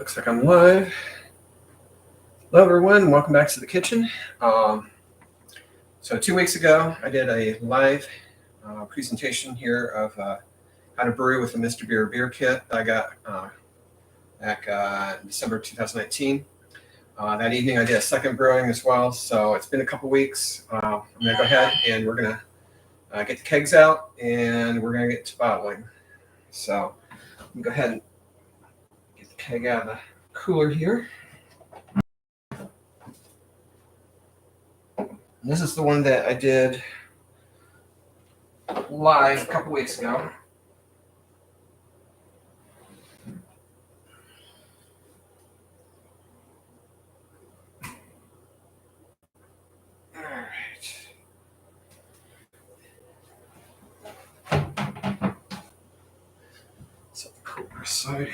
Looks like I'm live. Hello, everyone. Welcome back to the kitchen. So 2 weeks ago, I did a live presentation here of how to brew with the Mr. Beer beer kit that I got back in December 2019. That evening, I did a second brewing as well. So it's been a couple weeks. I'm going to go ahead and we're going to get the kegs out and we're going to get to bottling. So let me go ahead and get the keg out of the cooler here. This is the one that I did live a couple weeks ago. All right. So the cooler side.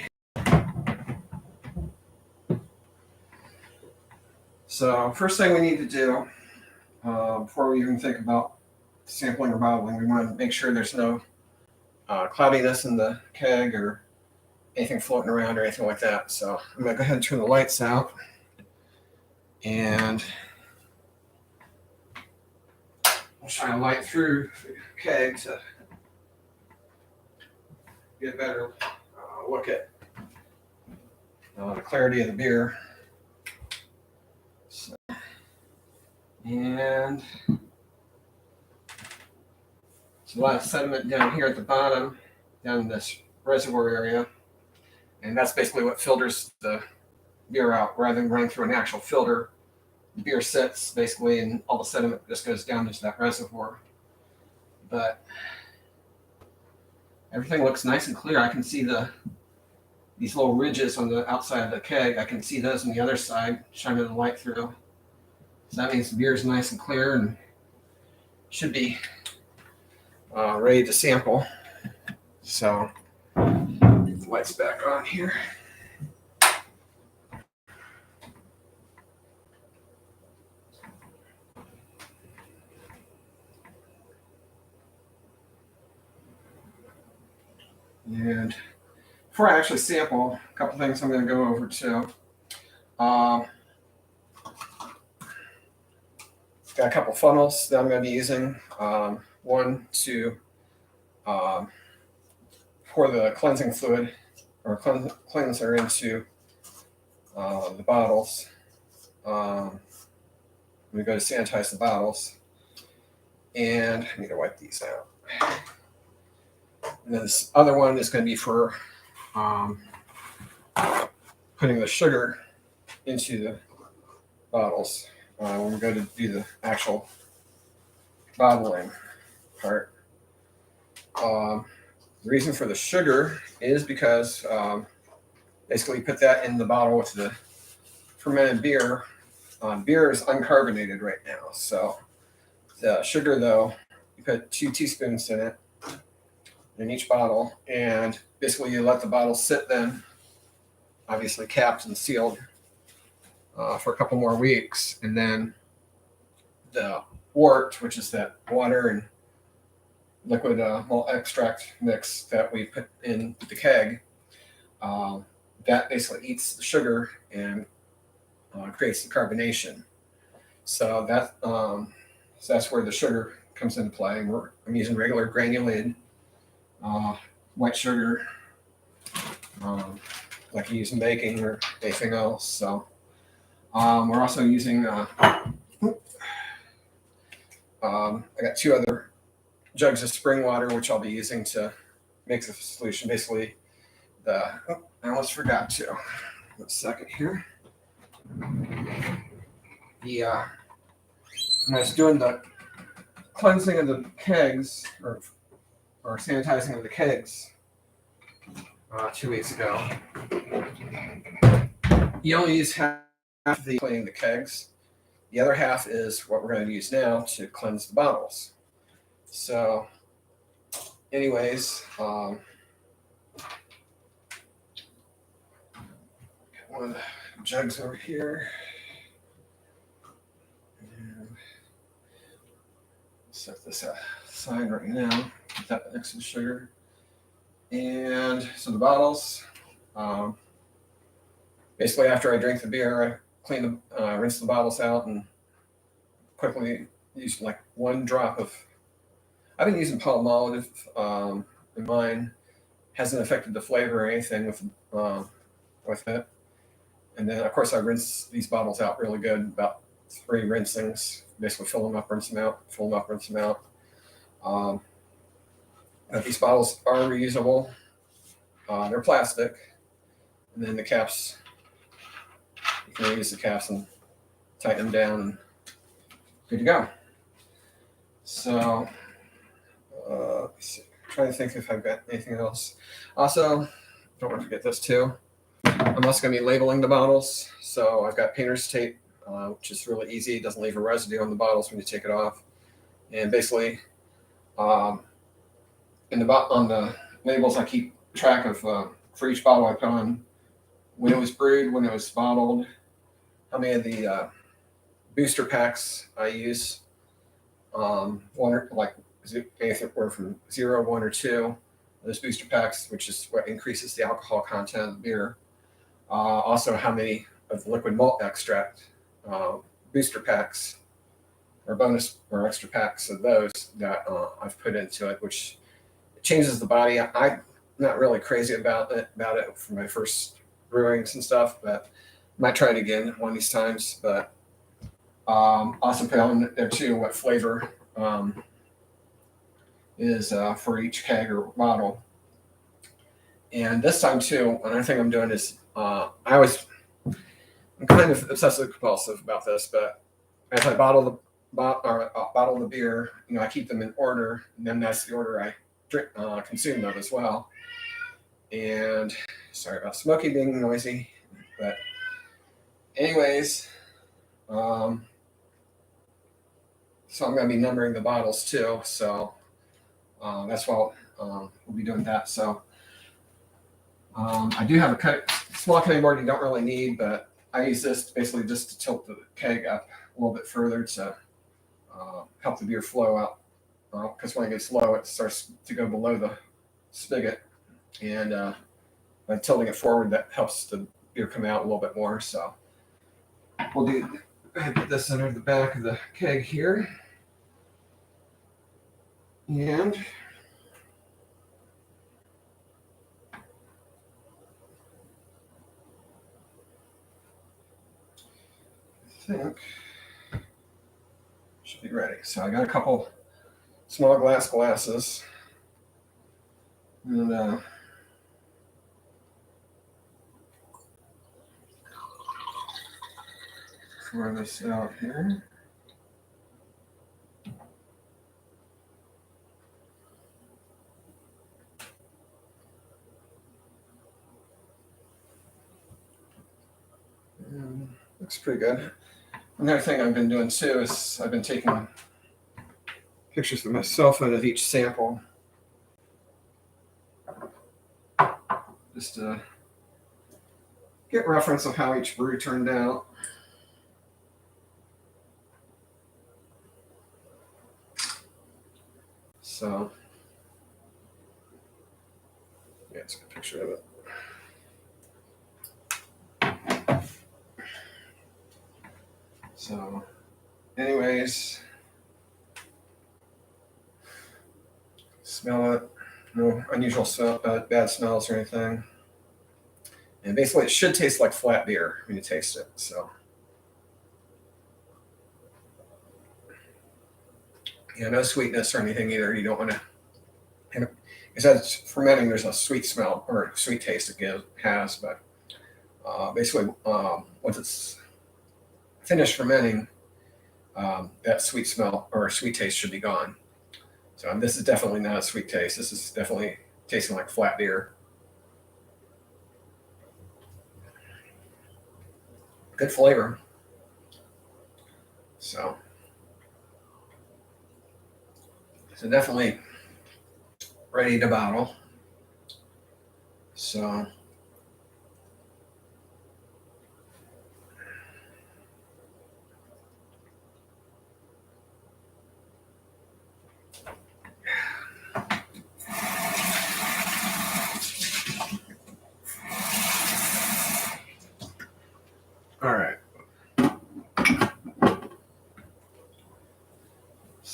So first thing we need to do before we even think about sampling or bottling, we want to make sure there's no cloudiness in the keg or anything floating around or anything like that. So I'm going to go ahead and turn the lights out and we'll shine a light through the keg to get a better look at the clarity of the beer. So, and there's a lot of sediment down here at the bottom, down in this reservoir area. And that's basically what filters the beer out. Rather than running through an actual filter, the beer sits basically and all the sediment just goes down into that reservoir. But everything looks nice and clear. I can see these little ridges on the outside of the keg. I can see those on the other side shining the light through. So that means the beer is nice and clear and should be ready to sample. So get the lights back on here. And before I actually sample, a couple things I'm going to go over too. Got a couple funnels that I'm going to be using. One to pour the cleansing fluid or cleanser into the bottles. I'm going to go to sanitize the bottles. And I need to wipe these out. And then this other one is going to be for putting the sugar into the bottles when we go to do the actual bottling part. The reason for the sugar is because basically you put that in the bottle with the fermented beer. Beer is uncarbonated right now. So the sugar, though, you put 2 teaspoons in it in each bottle, and basically you let the bottle sit then, obviously capped and sealed, for a couple more weeks, and then the wort, which is that water and liquid malt extract mix that we put in the keg, that basically eats the sugar and creates the carbonation. So that's where the sugar comes into play. I'm using regular granulated white sugar, like you use in baking or anything else. So we're also using, I got 2 other jugs of spring water, which I'll be using to make the solution. Basically, I almost forgot to. 1 second here. When I was doing the cleansing of the kegs, or sanitizing of the kegs 2 weeks ago, you only use half of the cleaning the kegs. The other half is what we're going to use now to cleanse the bottles. So, anyways, got one of the jugs over here. And set this aside right now. Put that next to the sugar. And so the bottles, basically after I drink the beer, I rinse the bottles out and quickly use like one drop of. I've been using palmolive in mine. Hasn't affected the flavor or anything with it. And then of course I rinse these bottles out really good, about 3 rinsings. Basically fill them up, rinse them out, fill them up, rinse them out. Um, but these bottles are reusable. They're plastic, and then the caps. You can reuse the caps and tighten them down, and good to go. So, let's see. I'm trying to think if I've got anything else. Also, don't want to forget this too. I'm also going to be labeling the bottles. So I've got painter's tape, which is really easy. It doesn't leave a residue on the bottles when you take it off. And basically, um, on the labels, I keep track of for each bottle I put on when it was brewed, when it was bottled, how many of the booster packs I use. Like anywhere from 0, 1, or 2. Those booster packs, which is what increases the alcohol content of the beer. Also, how many of the liquid malt extract booster packs or bonus or extra packs of those that I've put into it, which changes the body. I'm not really crazy about it for my first brewings and stuff, but I might try it again one of these times. But also put on there too what flavor is for each keg or bottle. And this time too, another thing I'm doing is I'm kind of obsessive compulsive about this, but as I bottle the beer, I keep them in order, and then that's the order I drink, consume them as well. And sorry about Smokey being noisy, but anyways, so I'm going to be numbering the bottles too. So that's why we'll be doing that. So I do have a small cutting board you don't really need, but I use this basically just to tilt the keg up a little bit further to help the beer flow out. Because when it gets low, it starts to go below the spigot, and by tilting it forward, that helps the beer come out a little bit more. So we'll put this under the back of the keg here, and I think should be ready. So I got a couple small glasses, and pour this out here. And looks pretty good. Another thing I've been doing too is I've been taking pictures with my cell phone of each sample, just to get reference of how each brew turned out. So yeah, it's a good picture of it. So anyways, smell it. No unusual bad smells or anything. And basically it should taste like flat beer when you taste it. So yeah, no sweetness or anything either. You don't want to. Because as it's fermenting, there's a sweet smell or sweet taste it has, but basically once it's finished fermenting, that sweet smell or sweet taste should be gone. So this is definitely not a sweet taste. This is definitely tasting like flat beer. Good flavor. So definitely ready to bottle. So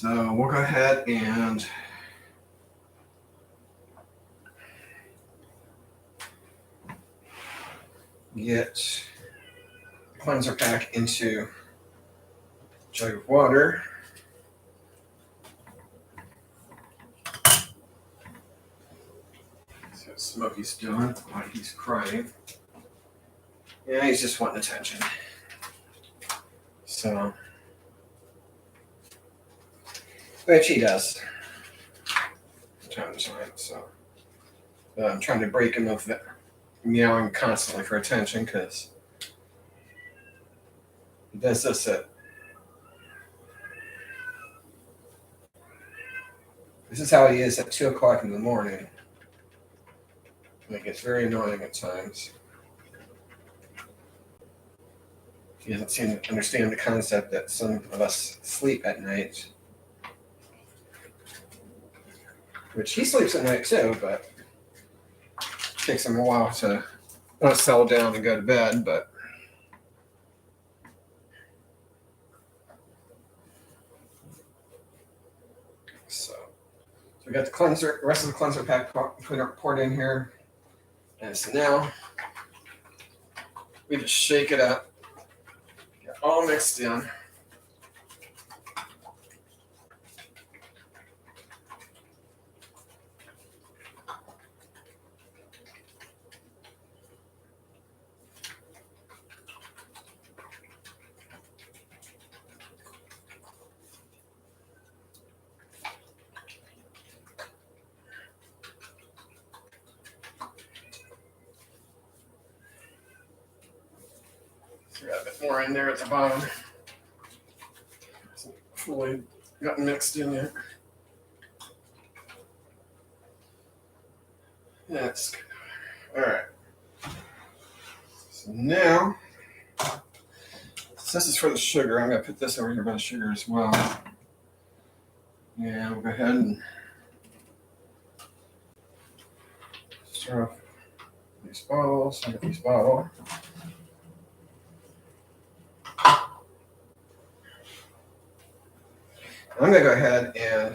So we'll go ahead and get the cleanser pack into a jug of water. See what Smokey's doing while he's crying. Yeah, he's just wanting attention. So, which he does from time to time. So, I'm trying to break him of that meowing constantly for attention because he does this at. This is how he is at 2 o'clock in the morning. And it gets very annoying at times. He doesn't seem to understand the concept that some of us sleep at night. Which he sleeps at night too, but it takes him a while to want to settle down and go to bed. But so we got the cleanser, the rest of the cleanser pack poured in here, and so now we just shake it up, get all mixed in. So we got a bit more in there at the bottom. It's not fully gotten mixed in yet. That's good. All right. So now, this is for the sugar. I'm going to put this over here by the sugar as well. Yeah, we'll go ahead and start off these bottles. I got these bottles. I'm going to go ahead and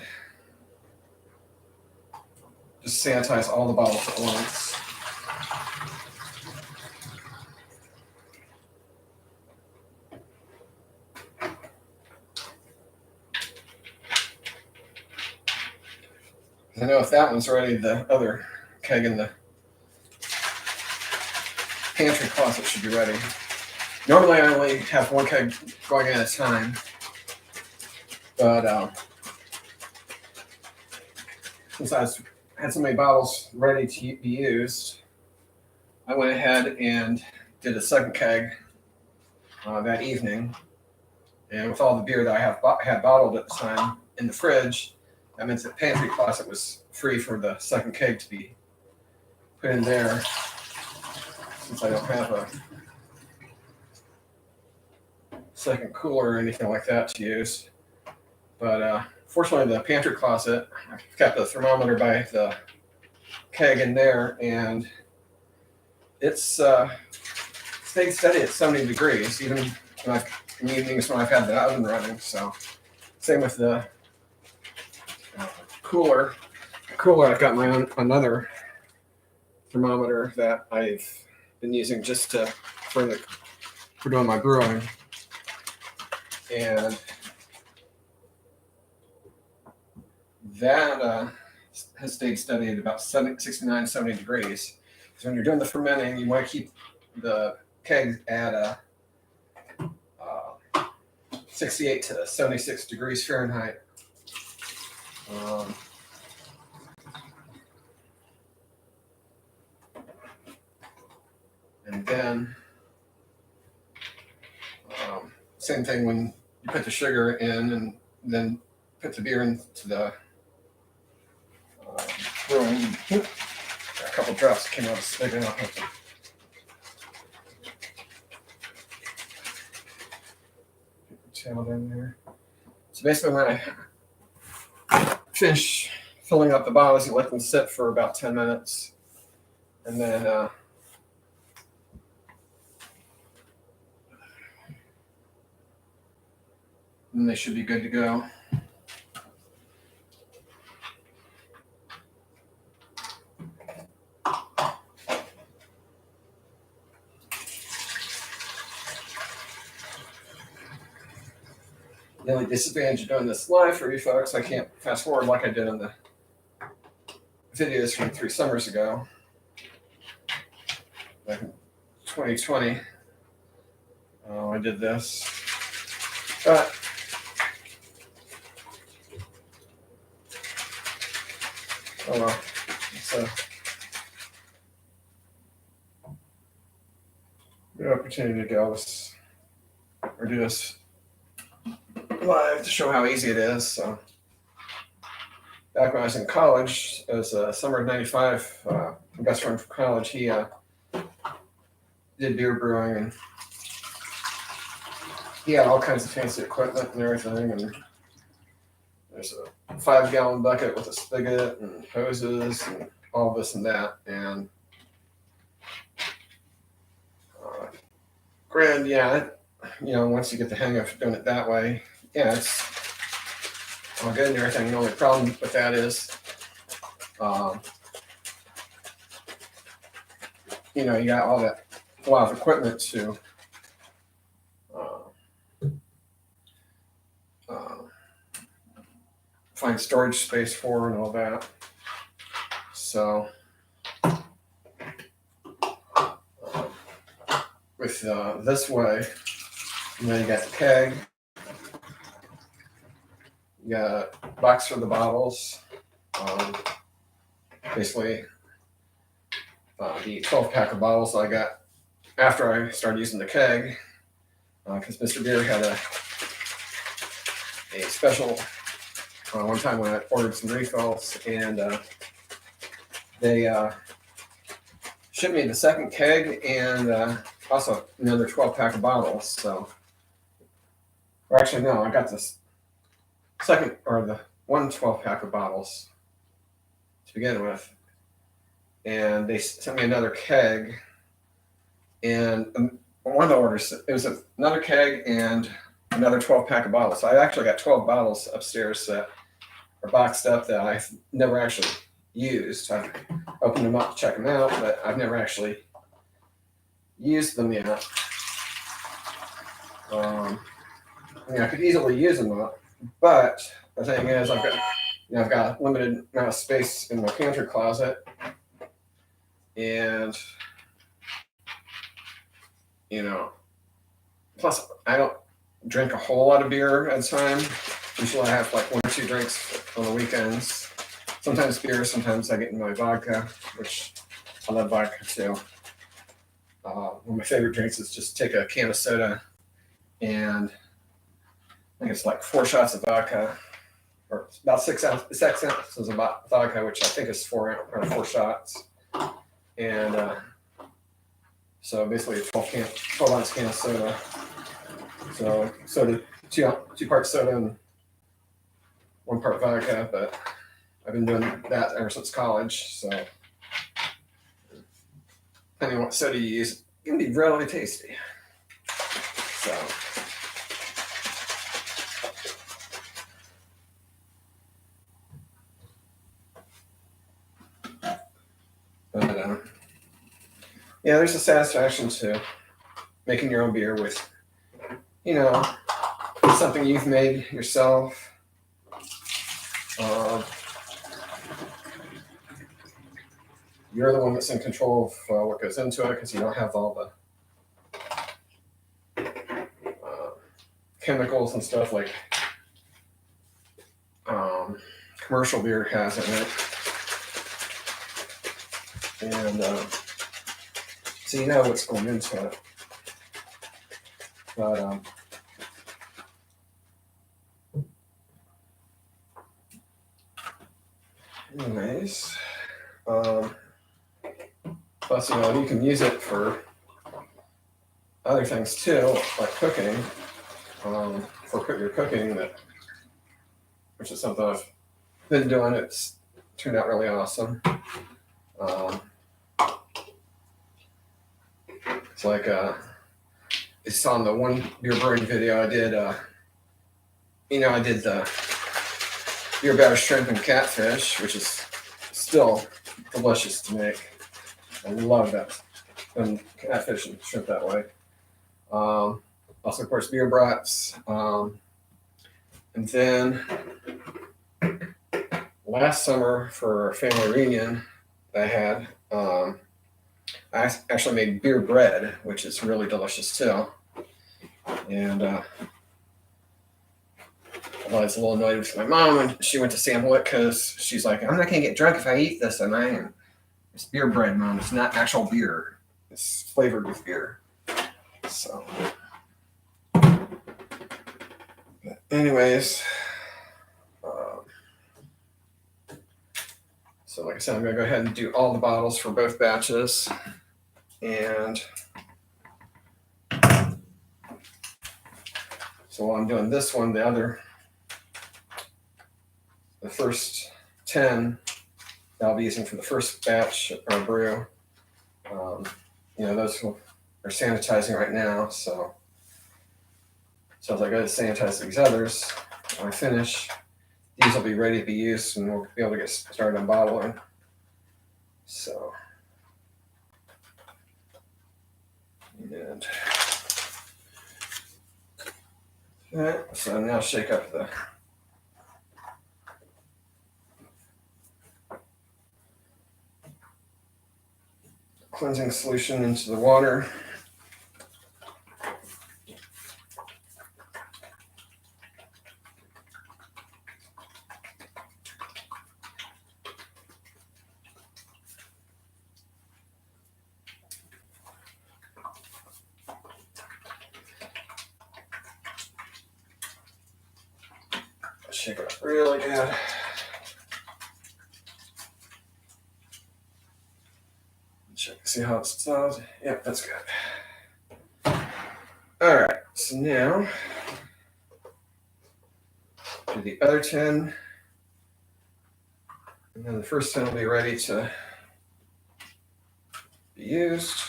just sanitize all the bottles at once. I know if that one's ready, the other keg in the pantry closet should be ready. Normally I only have one keg going at a time, but since I had so many bottles ready to be used, I went ahead and did a second keg that evening. And with all the beer that I had bottled at the time in the fridge, that meant the pantry closet was free for the second keg to be put in there, since I don't have a second cooler or anything like that to use. But fortunately, the pantry closet, I've got the thermometer by the keg in there, and it's stayed steady at 70 degrees, even when in evenings when I've had the oven running. So same with the cooler. I've got my own another thermometer that I've been using just for doing my brewing, and that has stayed steady at about 69, 70 degrees. So when you're doing the fermenting, you want to keep the keg at 68 to 76 degrees Fahrenheit. And then, same thing when you put the sugar in and then put the beer into the brewing. A couple drops came out of the spigot. I'll have to put the tail in there. So basically, when I finish filling up the bottles, you let them sit for about 10 minutes. And then they should be good to go. The only disadvantage of doing this live for you folks, I can't fast forward like I did in the videos from 3 summers ago, back in 2020. I did this, but oh well. So good opportunity to go this or do this live to show how easy it is. So back when I was in college, it was summer of '95. My best friend from college, he did beer brewing, and he had all kinds of fancy equipment and everything. And there's a 5-gallon bucket with a spigot and hoses and all this and that. And granted, yeah, once you get the hang of doing it that way, yeah, it's all good and everything. The only problem with that is, you got a lot of equipment to find storage space for and all that. So with this way, you got the keg, you got a box for the bottles, basically the 12-pack of bottles I got after I started using the keg, because Mr. Beer had a special one time when I ordered some refills, and they shipped me the second keg and also another 12-pack of bottles. So, or actually, no, I got this second, or the one 12-pack of bottles to begin with, and they sent me another keg, and one of the orders, it was another keg and another 12-pack of bottles. So I actually got 12 bottles upstairs that are boxed up that I've never actually used. I've opened them up to check them out, but I've never actually used them yet. I could easily use them up, but the thing is, I've got a limited amount of space in my pantry closet, and plus I don't drink a whole lot of beer at a time. Usually I have like 1 or 2 drinks on the weekends. Sometimes beer, sometimes I get in my vodka, which I love vodka too. One of my favorite drinks is just take a can of soda and I think it's like 4 shots of vodka, or about 6 ounces of vodka, which I think is 4 shots. And so basically a 12-ounce can of soda. So soda, 2 parts soda and 1 part vodka, but I've been doing that ever since college. So depending on what soda you use, it can be really tasty. So but yeah, there's a satisfaction to making your own beer with, something you've made yourself. You're the one that's in control of what goes into it, because you don't have all the chemicals and stuff like commercial beer has in it. And so you know what's going into it. But anyways, plus you can use it for other things too, like cooking, for your cooking, which is something I've been doing. It's turned out really awesome. It's like it's on the one beer brewing video I did. I did the beer batter shrimp and catfish, which is still delicious to make. I love that, and catfish and shrimp that way. Also, of course, beer brats. And then last summer for a family reunion that I had, I actually made beer bread, which is really delicious too. And I was a little annoyed with my mom when she went to sample it because she's like, I'm not going to get drunk if I eat this. And I am. It's beer bread, Mom. It's not actual beer. It's flavored with beer. So, but anyways, so like I said, I'm going to go ahead and do all the bottles for both batches. And so while I'm doing this one, the first 10 that I'll be using for the first batch or brew, those are sanitizing right now. So as I go to sanitize these others, when I finish, these will be ready to be used and we'll be able to get started on bottling. So, and so now shake up the cleansing solution into the water. Shake it up really good. Check, see how it's dissolved. Yep, that's good. All right, so now do the other 10, and then the first 10 will be ready to be used.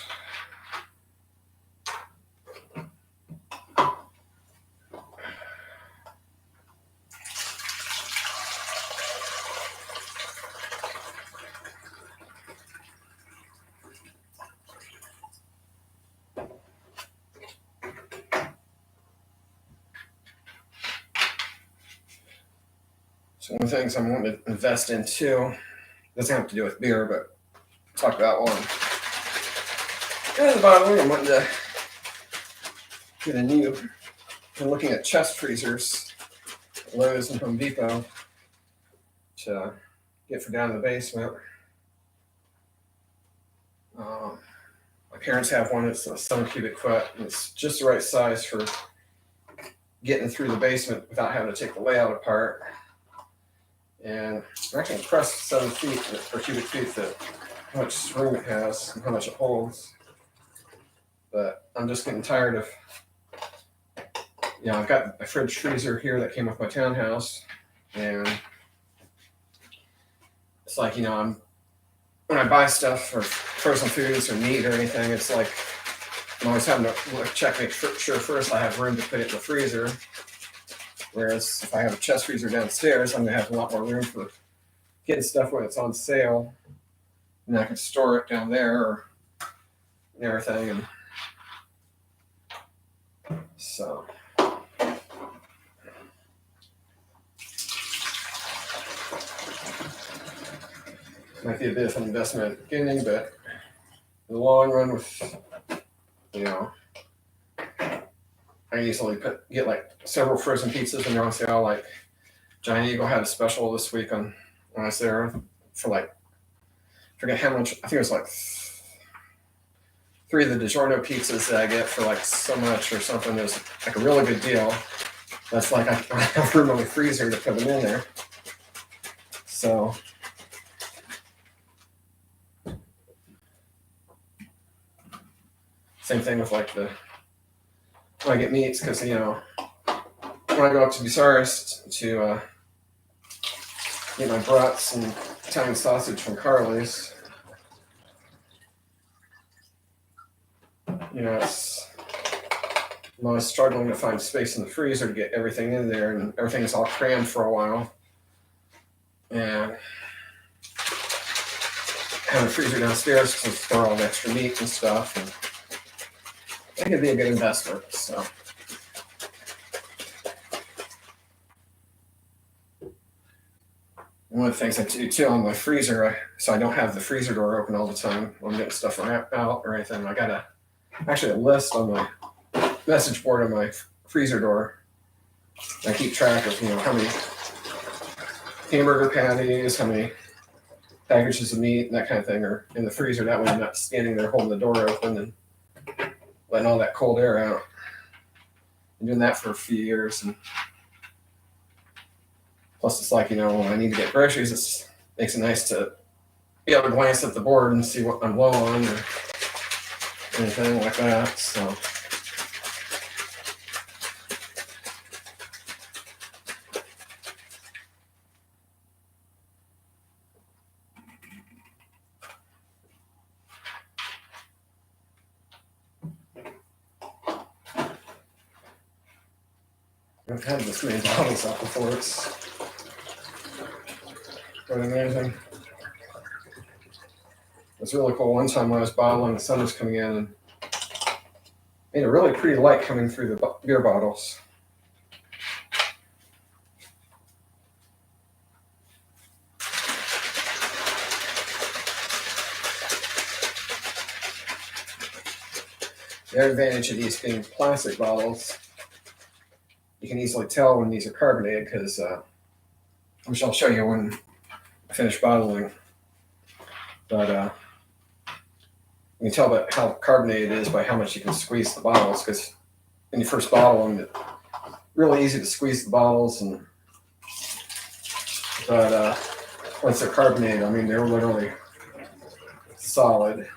So one of the things I'm wanting to invest in too, doesn't have to do with beer, but talk about one. And the bottling, I'm wanting to get a new, I'm looking at chest freezers, Lowe's and Home Depot, to get for down in the basement. My parents have one, it's a 7 cubic foot, and it's just the right size for getting through the basement without having to take the layout apart. And I'm actually impressed 7 feet or cubic feet that how much room it has and how much it holds. But I'm just getting tired of, I've got a fridge freezer here that came with my townhouse, and it's like, when I buy stuff or frozen foods or meat or anything, it's like I'm always having to check, make sure first I have room to put it in the freezer. Whereas if I have a chest freezer downstairs, I'm going to have a lot more room for getting stuff when it's on sale. And I can store it down there and everything. And so might be a bit of an investment at the beginning, but in the long run with, I usually get like several frozen pizzas when they're on sale. Like Giant Eagle had a special this week when I was there for like, forget how much, I think it was like 3 of the DiGiorno pizzas that I get for like so much or something. It was like a really good deal. That's like I have room in the freezer to put them in there. So same thing with like when I get meats, because when I go up to Bucharest to get my brats and Italian sausage from Carly's, I'm always struggling to find space in the freezer to get everything in there, and everything is all crammed for a while. And have a freezer downstairs to store all the extra meat and stuff, and it could be a good investment. So one of the things I do too on my freezer, so I don't have the freezer door open all the time when I'm getting stuff out or anything. I got actually a list on my message board on my freezer door. I keep track of how many hamburger patties, how many packages of meat, and that kind of thing are in the freezer. That way I'm not standing there holding the door open and letting all that cold air out. Been doing that for a few years, and plus it's like, when I need to get groceries, it makes it nice to be able to glance at the board and see what I'm low on or anything like that. So I've had this many bottles up before. It's quite amazing. It's really cool. One time when I was bottling, the sun was coming in and made a really pretty light coming through the beer bottles. The other advantage of these being plastic bottles, you can easily tell when these are carbonated because, which I'll show you when I finish bottling. But you can tell about how carbonated it is by how much you can squeeze the bottles. Because when you first bottle them, it's really easy to squeeze the bottles, but once they're carbonated, they're literally solid.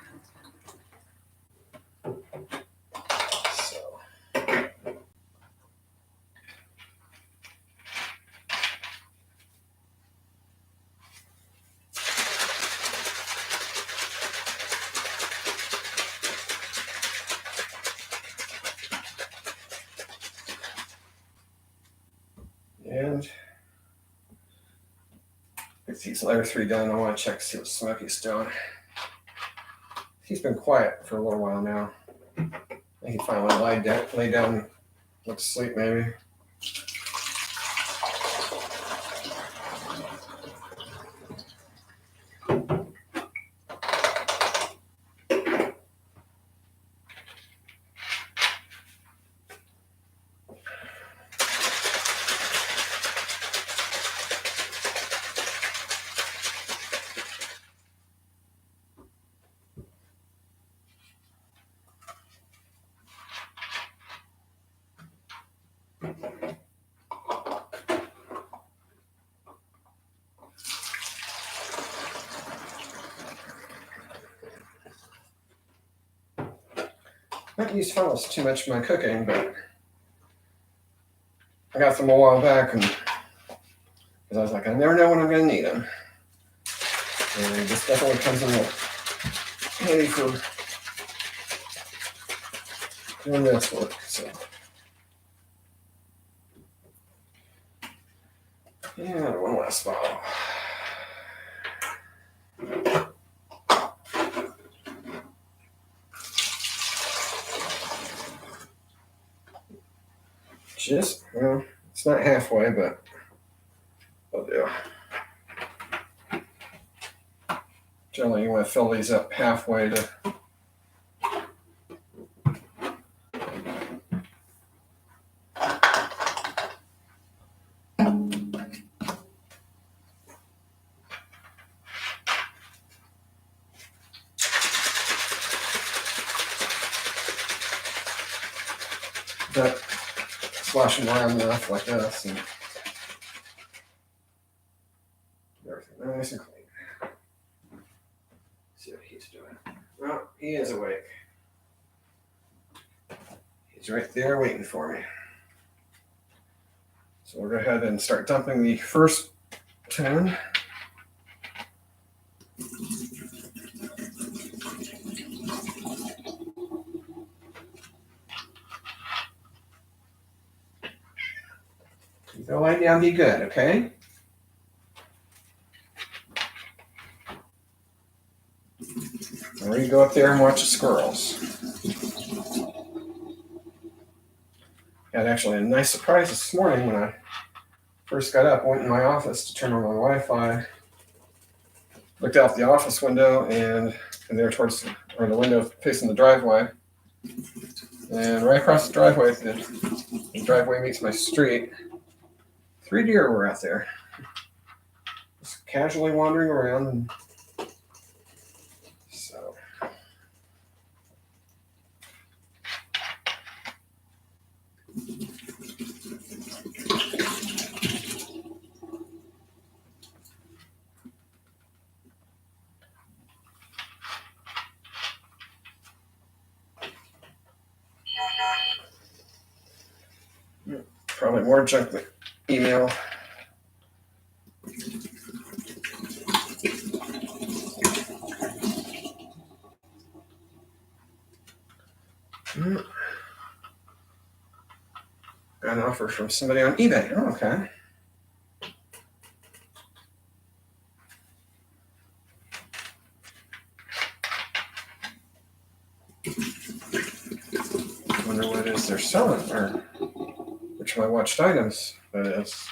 And get these other three done. I want to check to see what Smokey's doing. He's been quiet for a little while now. I think he finally lay down and went to sleep maybe. I don't use funnels too much for my cooking, but I got them a while back, and because I was like, I never know when I'm going to need them. And this definitely comes in handy for doing this work. So, yeah, one last bottle. It's not halfway, but I'll do. Generally, you want to fill these up halfway to that splash them around enough like this, and everything nice and clean. See what he's doing. Well, he is awake. He's right there waiting for me. So we'll go ahead and start dumping the first 10. You go lie down, be good, okay? Or you go up there and watch the squirrels. Had actually a nice surprise this morning when I first got up, went in my office to turn on my Wi-Fi, looked out the office window, and there towards the window facing the driveway, and right across the driveway, the driveway meets my street. 3 deer were out there, just casually wandering around. And so probably more junk email. Got an offer from somebody on eBay. Oh, okay. I wonder what it is they're selling, or which of my watched items that is.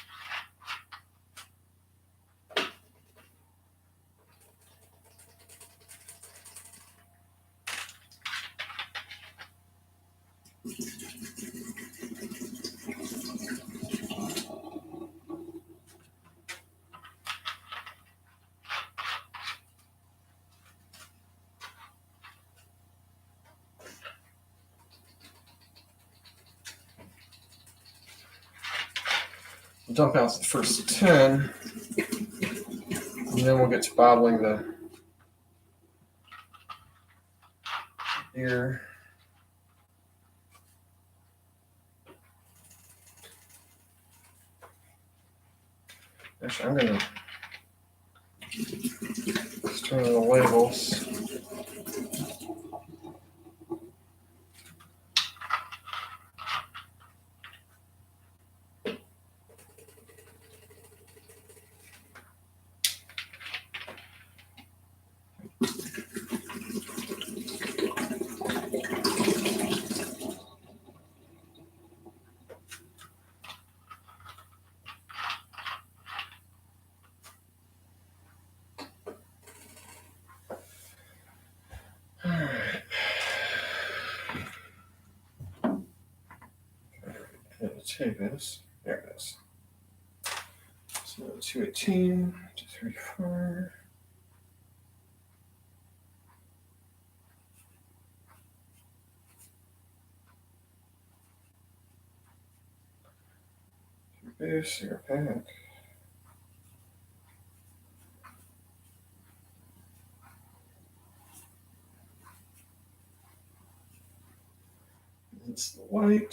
We'll dump out the first 10, and then we'll get to bottling the beer. Actually, I'm going to turn on the labels. Take this. There it is. So 218, 234. Boost your pack. It's the white.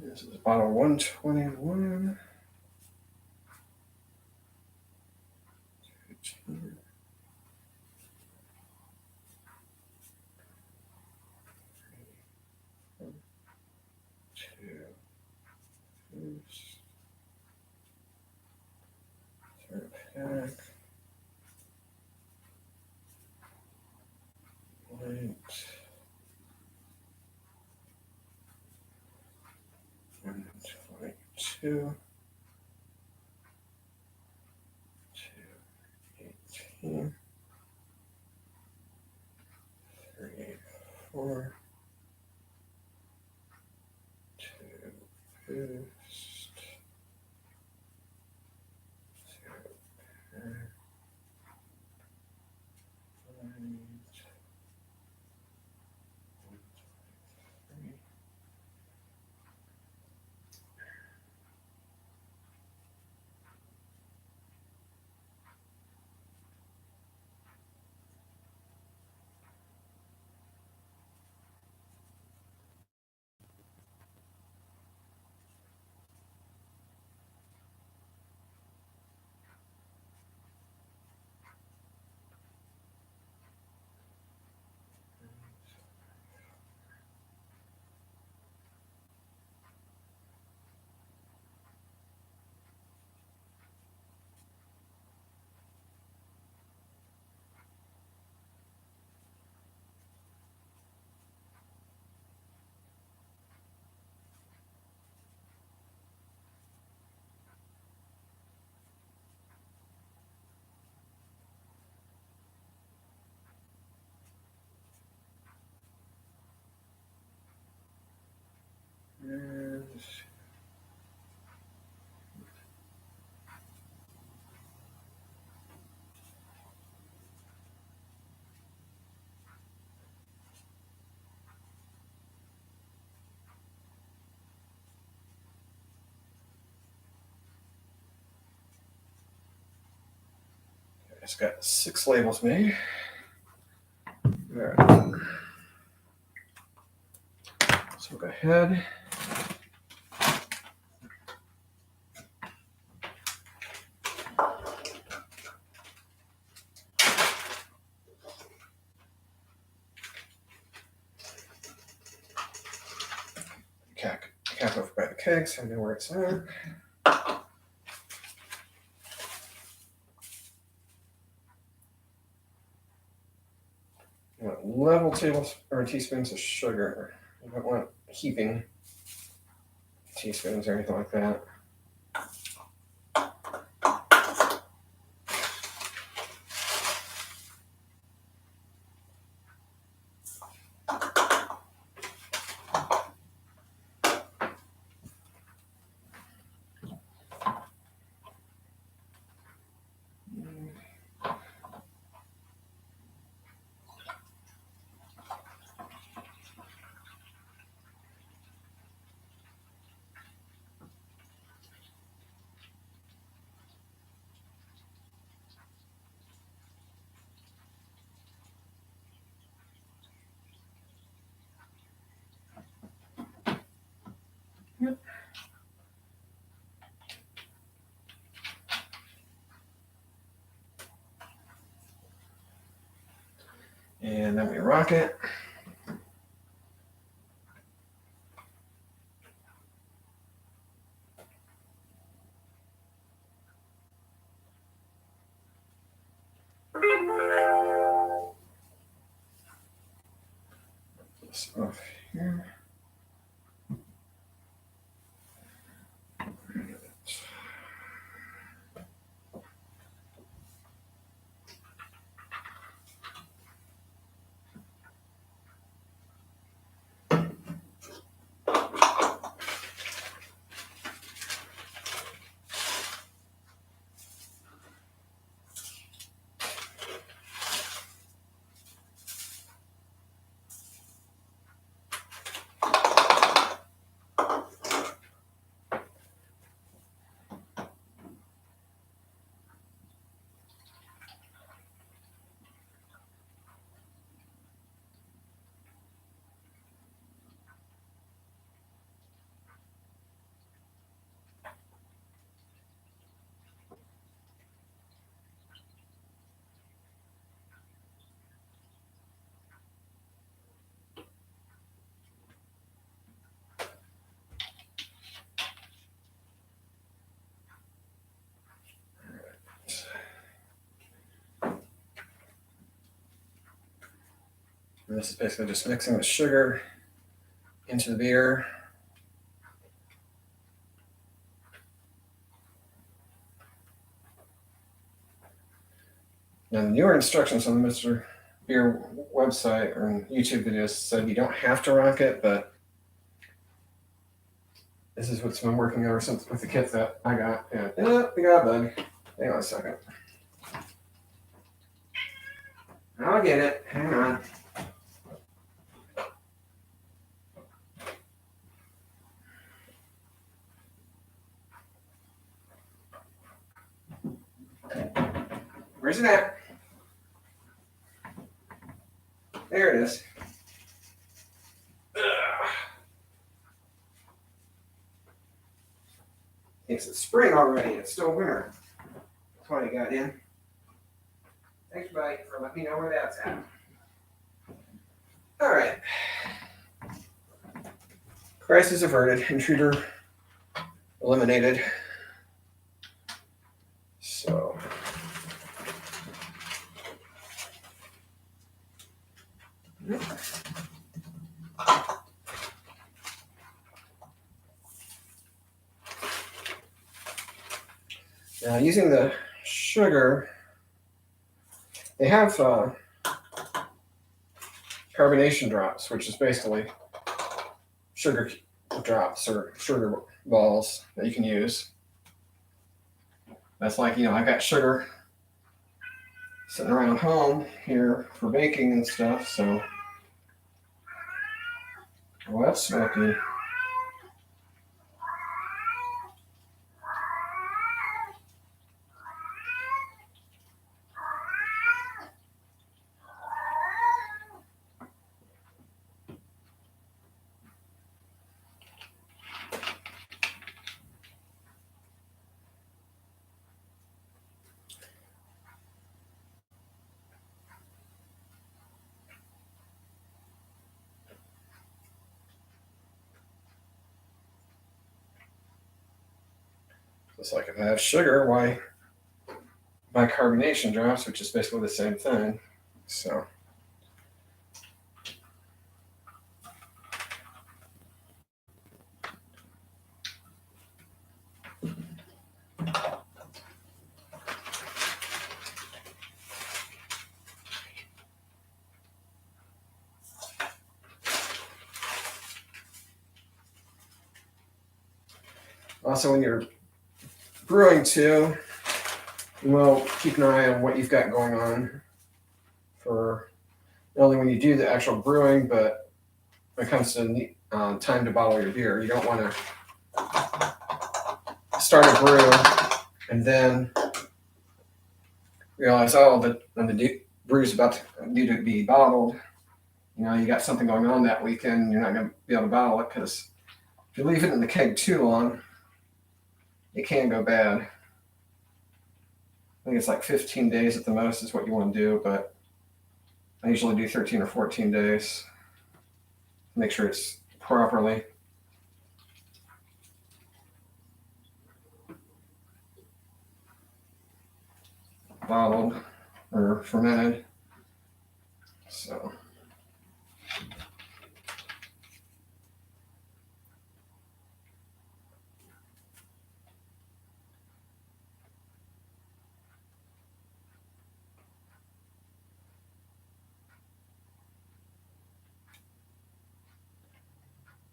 This is bottle 121. 2, 2, third pack. White. 122. 218. 384. 2 boost. 2 pack. Just got 6 labels made. All right. So we'll go ahead. Cap over by the keg so I know where it's at. You want level teaspoons of sugar. You don't want heaping teaspoons or anything like that. Yep. And then we rock it. This off here. And this is basically just mixing the sugar into the beer. Now, the newer instructions on the Mr. Beer website or YouTube videos said you don't have to rock it, but this is what's been working ever since with the kit that I got. Yeah, we got a bug. Hang on a second. I'll get it. Hang on. Where's it at? There it is. It's spring already. It's still winter. That's why you got in. Thanks, buddy, for letting me know where that's at. All right. Crisis averted. Intruder eliminated. So. Now, using the sugar, they have carbonation drops, which is basically sugar drops or sugar balls that you can use. That's like, I've got sugar sitting around home here for baking and stuff, so. Well, that's smoky. It's like if I have sugar, why bicarbonation drops, which is basically the same thing. So also when you're brewing too, well, keep an eye on what you've got going on for not only when you do the actual brewing, but when it comes to time to bottle your beer. You don't want to start a brew and then realize, oh, when the brew's about to need to be bottled, you got something going on that weekend, you're not going to be able to bottle it because if you leave it in the keg too long, it can go bad. I think it's like 15 days at the most is what you want to do, but I usually do 13 or 14 days. Make sure it's properly bottled or fermented. So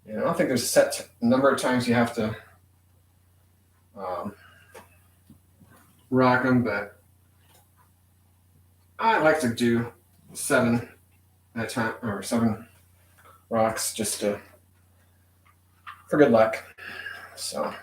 I don't think there's a set number of times you have to rock them, but I like to do 7 at a time, or 7 rocks just for good luck. So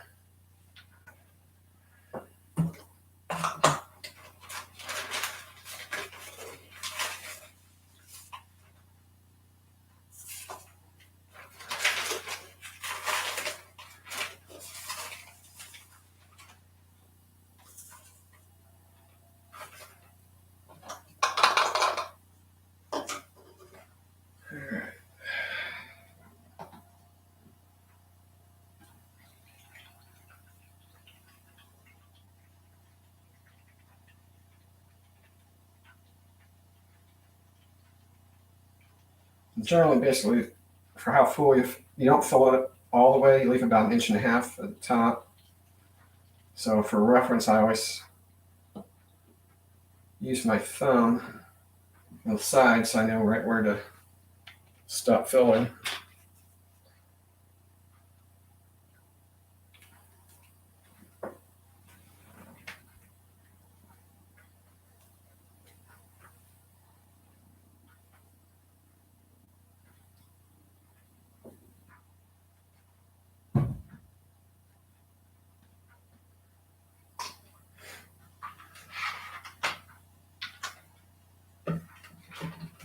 generally, basically, for how full you don't fill it all the way. You leave about 1.5 inches at the top. So for reference, I always use my thumb on the side so I know right where to stop filling.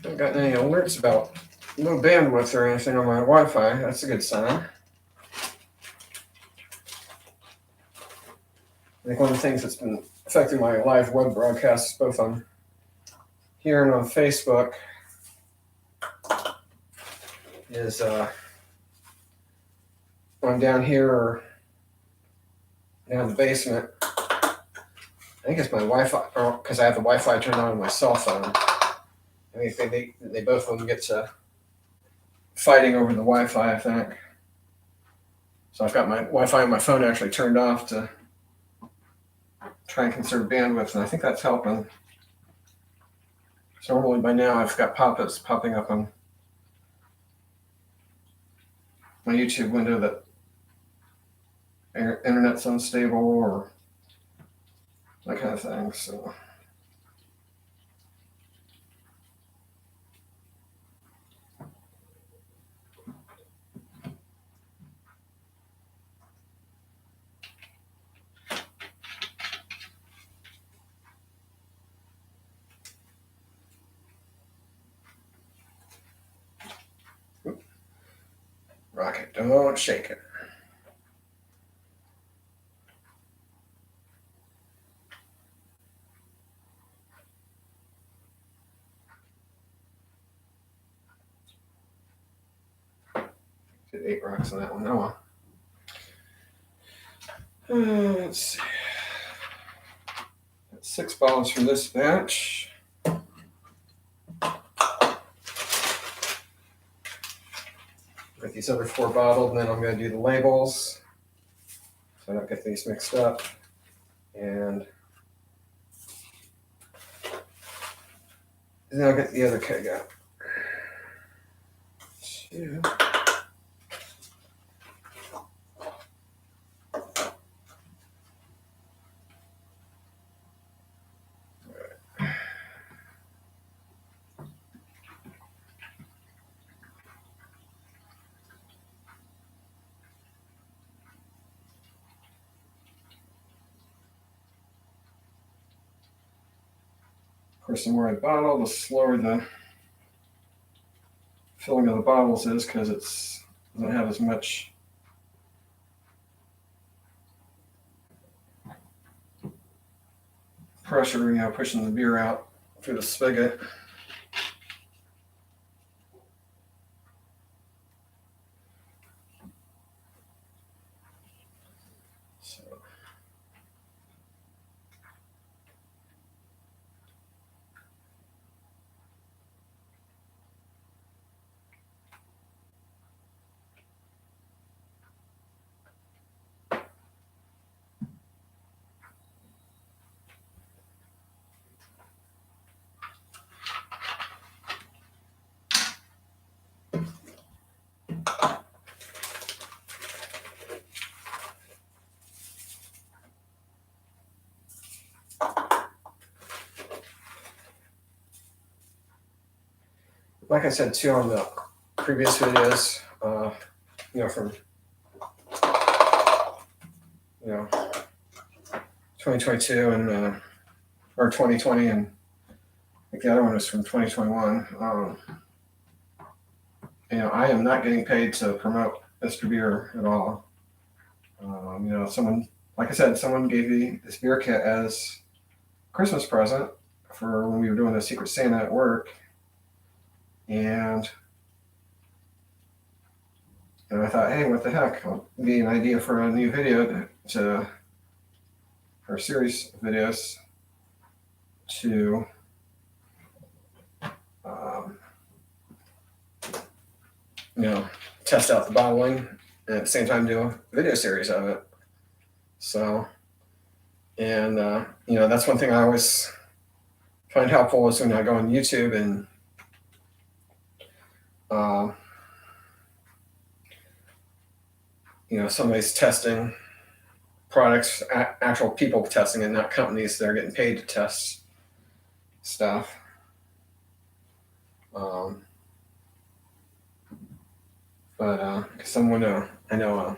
Haven't gotten any alerts about no bandwidth or anything on my Wi-Fi. That's a good sign. I think one of the things that's been affecting my live web broadcasts, both on here and on Facebook, is I'm down here or down in the basement. I think it's my Wi-Fi, because I have the Wi-Fi turned on my cell phone. I think they both of them get to fighting over the Wi-Fi, I think. So I've got my Wi-Fi on my phone actually turned off to try and conserve bandwidth, and I think that's helping. So normally by now I've got pop-ups popping up on my YouTube window that internet's unstable or that kind of thing. So rock it, don't shake it. Did 8 rocks on that one. Oh well. Let's see. 6 bottles from this batch. Get these other 4 bottled, and then I'm going to do the labels so I don't get these mixed up. And then I'll get the other keg out. 2. Of course, the more I bottle, the slower the filling of the bottles is because it doesn't have as much pressure, pushing the beer out through the spigot. So. Like I said too on the previous videos, from 2022 and or 2020, and I think the other one was from 2021. I am not getting paid to promote Mr. Beer at all. Someone, like I said, someone gave me this beer kit as a Christmas present for when we were doing the Secret Santa at work. And I thought, hey, what the heck? It'll be an idea for a new video or a series of videos to test out the bottling and at the same time do a video series of it. So, and that's one thing I always find helpful is when I go on YouTube and somebody's testing products, actual people testing it, not companies that are getting paid to test stuff. Someone I know,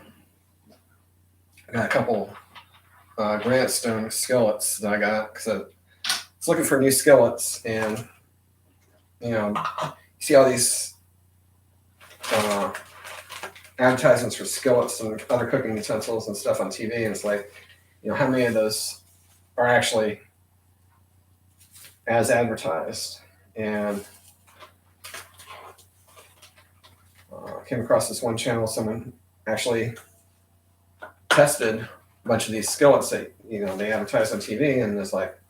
I got a couple Grantstone skillets that I got because I was looking for new skillets, and you see all these advertisements for skillets and other cooking utensils and stuff on TV, and it's like, how many of those are actually as advertised? And I came across this one channel, someone actually tested a bunch of these skillets that they advertise on TV, and it's like,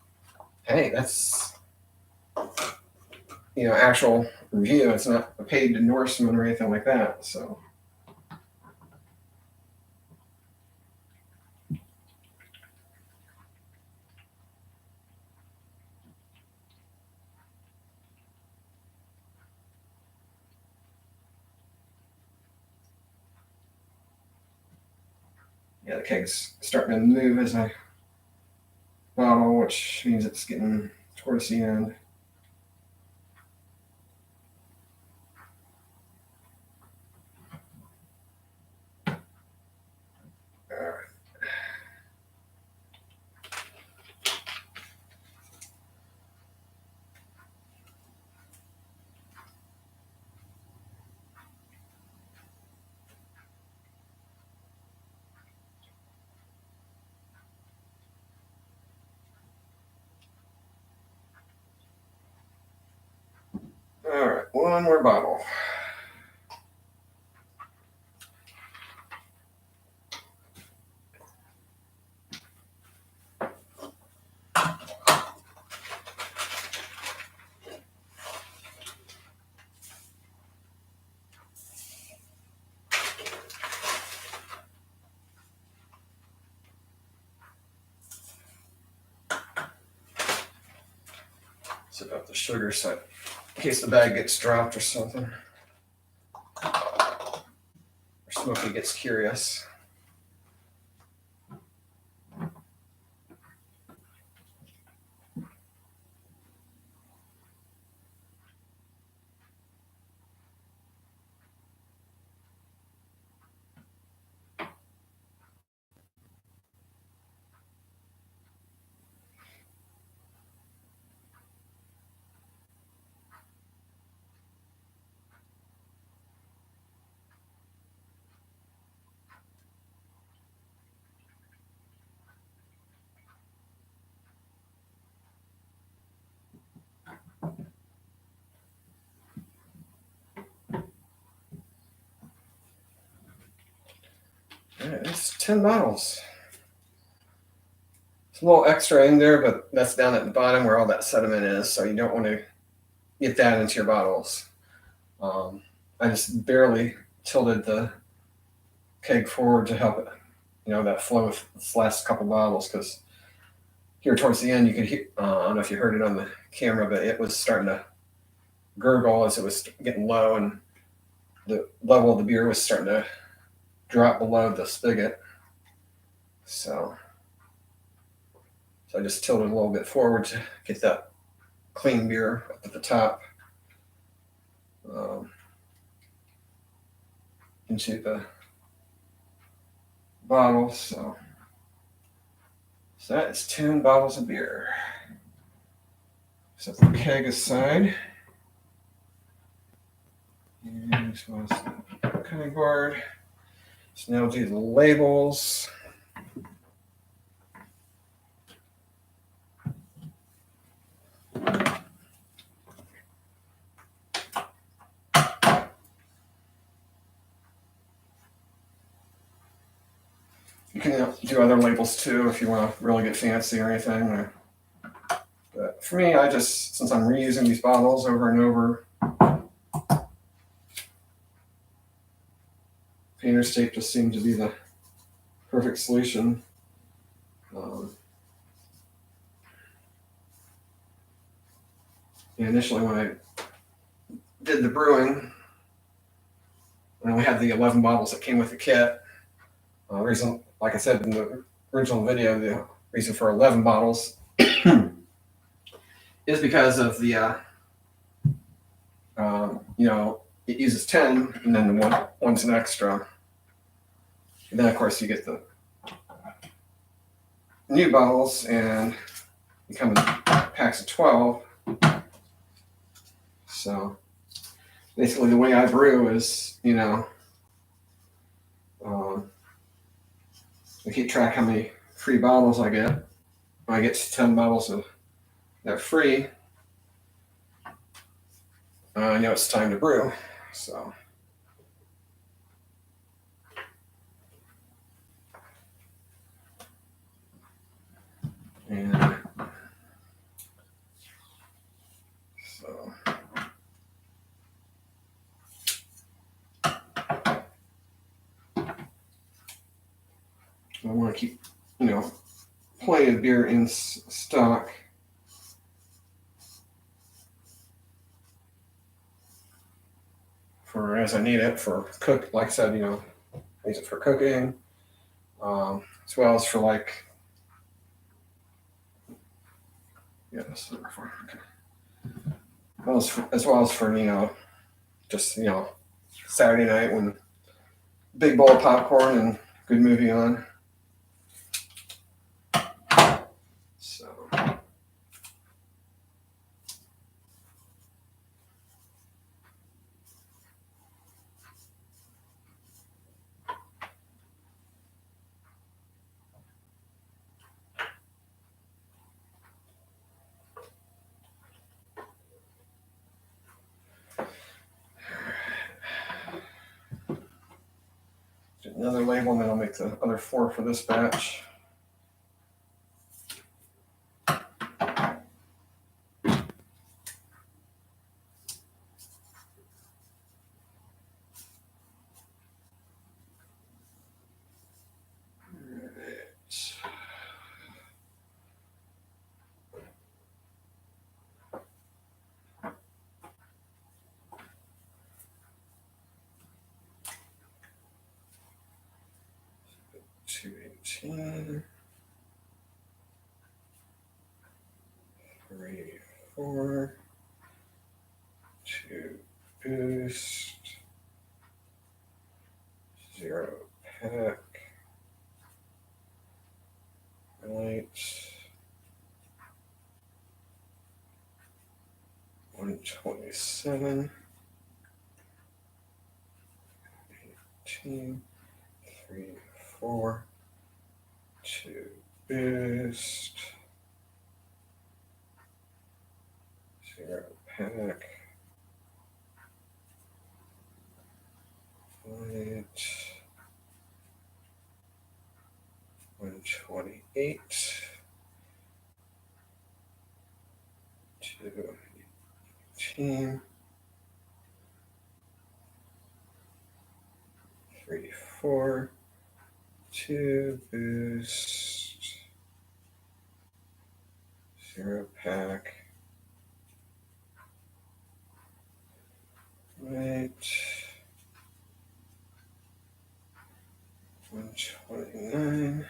hey, that's actual review. It's not a paid endorsement or anything like that. So the keg's starting to move as I bottle, which means it's getting towards the end. All right, one more bottle. Tip up the sugar so in case the bag gets dropped or something. Or Smokey gets curious. All right, it's 10 bottles. It's a little extra in there, but that's down at the bottom where all that sediment is, so you don't want to get that into your bottles. I just barely tilted the keg forward to help it, that flow with this last couple bottles, because here towards the end you could hear, I don't know if you heard it on the camera, but it was starting to gurgle as it was getting low, and the level of the beer was starting to drop below the spigot. So I just tilted a little bit forward to get that clean beer up at the top into the bottle. So that is 10 bottles of beer. Set the keg aside. And this was the cutting board. So now we'll do the labels. You can do other labels too if you want to really get fancy or anything. But for me, since I'm reusing these bottles over and over, painter's tape just seemed to be the perfect solution. Initially, when I did the brewing, I only had the 11 bottles that came with the kit. Reason, like I said in the original video, the reason for 11 bottles is because of the, it uses 10, and then the one's an extra. And then, of course, you get the new bottles, and you come in packs of 12. So basically, the way I brew is, I keep track how many free bottles I get. When I get to 10 bottles that are free, I know it's time to brew. So. And so I want to keep, plenty of beer in stock. For as I need it for cook, like I said, use it for cooking, as well as for as well as for just Saturday night when big bowl of popcorn and good movie on. So. Another label, and then I'll make the other 4 for this batch. 2, 3, 4, 2 boost, 0 pack, light, 127, 18, 3, 4, 2 boost, 0 pack, light, 128, 2, 18, 3, 4, 2 boost, 0 pack, light, 129,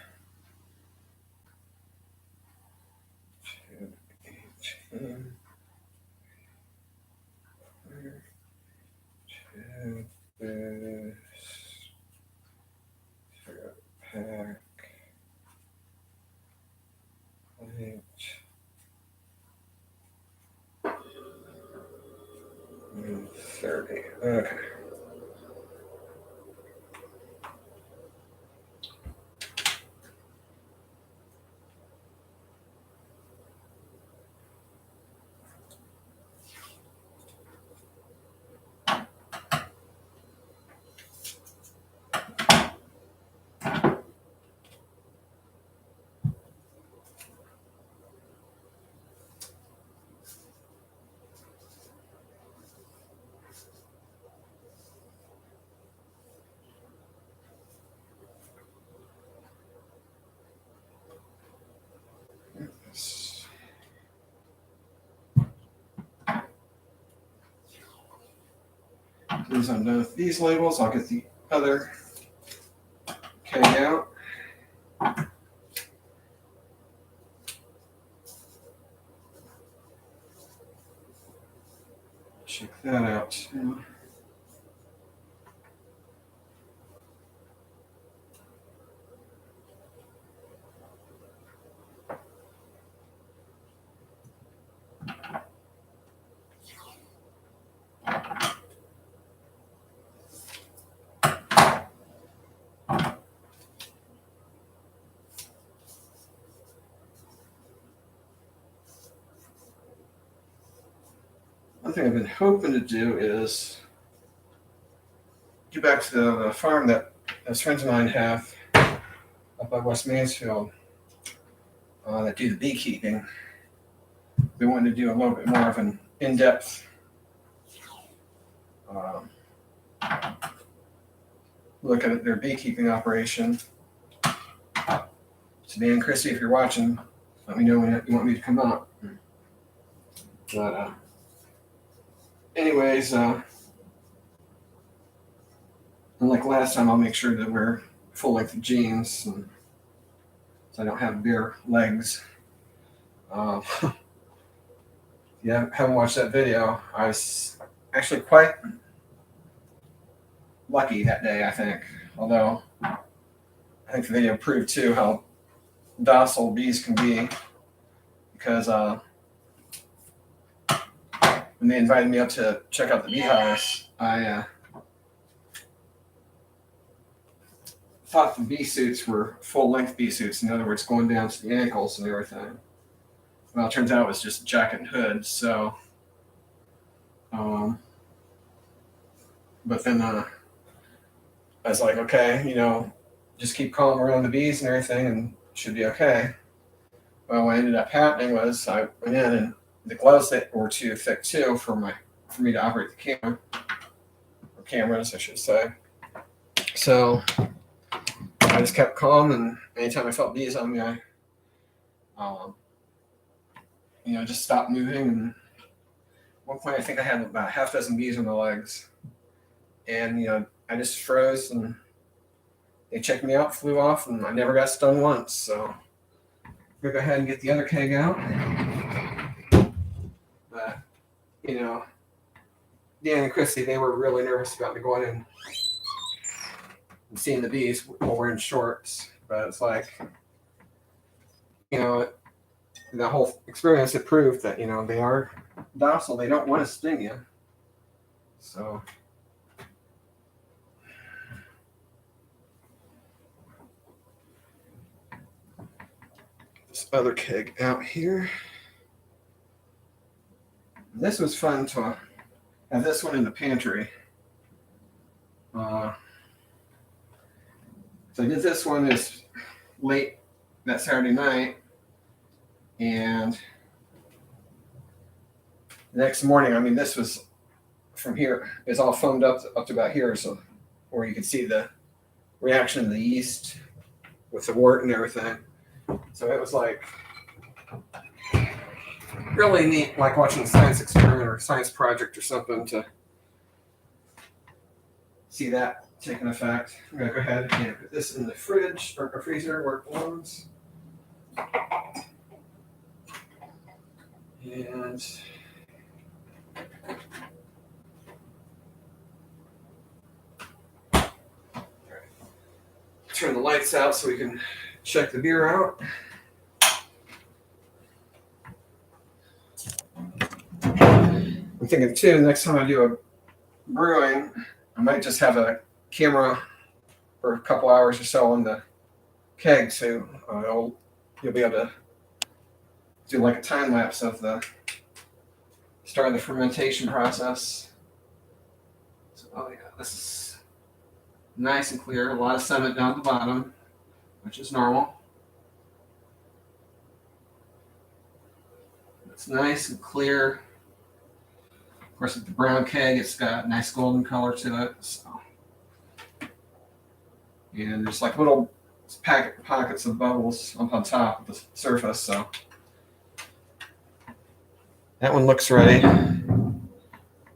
218, 2 boost, 0 pack, light, 130. Okay. Yes. As I'm done with these labels, I'll get the other keg out. Check that out too. One thing I've been hoping to do is get back to the farm that friends of mine have up by West Mansfield that do the beekeeping. We wanted to do a little bit more of an in-depth look at their beekeeping operation. So Dan, Christy, if you're watching, let me know when you want me to come up. But anyways, unlike last time, I'll make sure to wear full-length jeans and so I don't have bare legs. Yeah, haven't watched that video. I was actually quite lucky that day, I think. Although I think the video proved too how docile bees can be, because when they invited me up to check out the beehives, I thought the bee suits were full-length bee suits. In other words, going down to the ankles and everything. Well, it turns out it was just a jacket and hood. So, but then I was like, okay, just keep calm around the bees and everything, and it should be okay. Well, what ended up happening was I went in, and the gloves that were too thick too for me to operate the camera, or cameras, I should say. So I just kept calm, and anytime I felt bees on me, I just stopped moving. And at one point, I think I had about a half dozen bees on my legs, and I just froze and they checked me out, flew off, and I never got stung once. So I'm gonna go ahead and get the other keg out. But Dan and Christy, they were really nervous about me going in and seeing the bees while we're in shorts. But it's like, the whole experience, it proved that they are docile. They don't want to sting you. So this other keg out here. This was fun to have this one in the pantry. So I did this one is late that Saturday night, and the next morning, I mean, this was from here. It's all foamed up to about here, so where you can see the reaction of the yeast with the wort and everything. So it was like really neat, like watching a science experiment or a science project or something to see that taking effect. I'm gonna go ahead and put this in the fridge or freezer where it belongs. And turn the lights out so we can check the beer out. I'm thinking too, next time I do a brewing, I might just have a camera for a couple hours or so on the keg, so you'll be able to do like a time lapse of the start of the fermentation process. So, oh yeah, this is nice and clear. A lot of sediment down at the bottom, which is normal. It's nice and clear. Of course, with the brown keg, it's got a nice golden color to it. So, and there's like little pockets of bubbles up on top of the surface. So that one looks ready.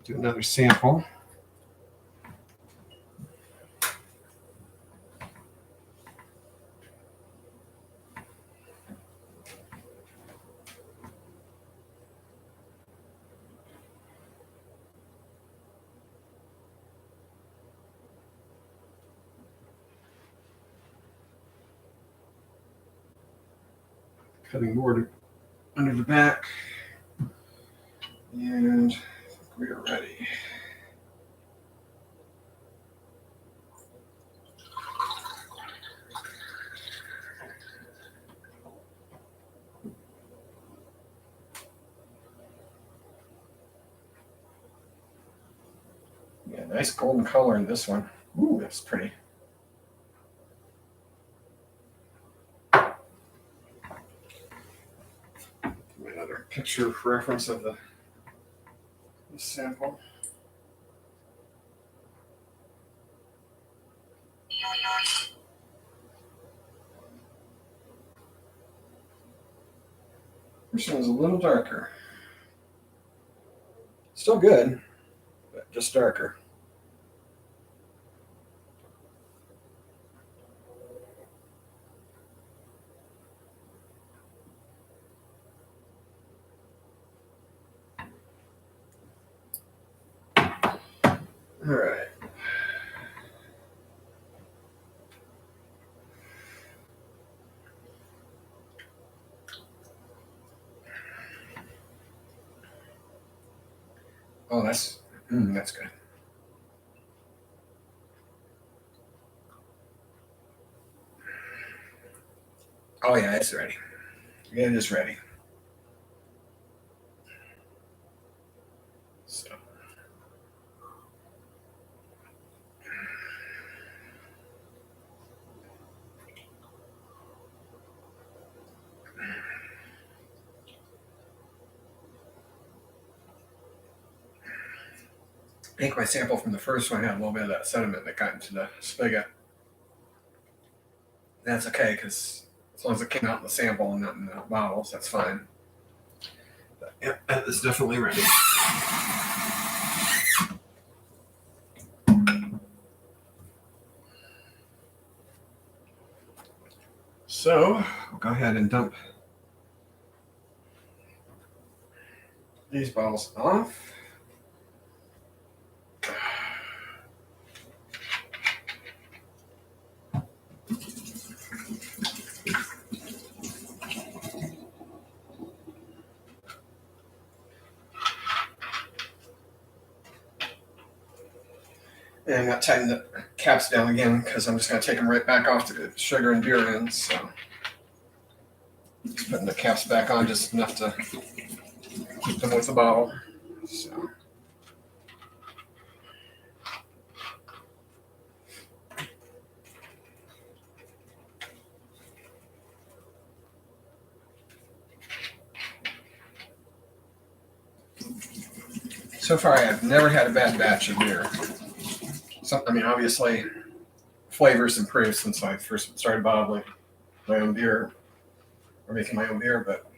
Do another sample. Cutting board under the back, and we are ready. Yeah, nice golden color in this one. Ooh, that's pretty. Another picture reference of the sample. This one is a little darker. Still good, but just darker. All right. Oh, that's good. Oh yeah, it's ready. It is ready. So. I think my sample from the first one had a little bit of that sediment that got into the spigot. That's okay, because as long as it came out in the sample and not in the bottles, that's fine. But, yeah, that is definitely ready. So we'll go ahead and dump these bottles off. And I'm going to tighten the caps down again because I'm just going to take them right back off to the sugar and beer ends. So just putting the caps back on just enough to keep them with the bottle. So far, I have never had a bad batch of beer. I mean, obviously, flavors improved since I first started bottling my own beer or making my own beer, but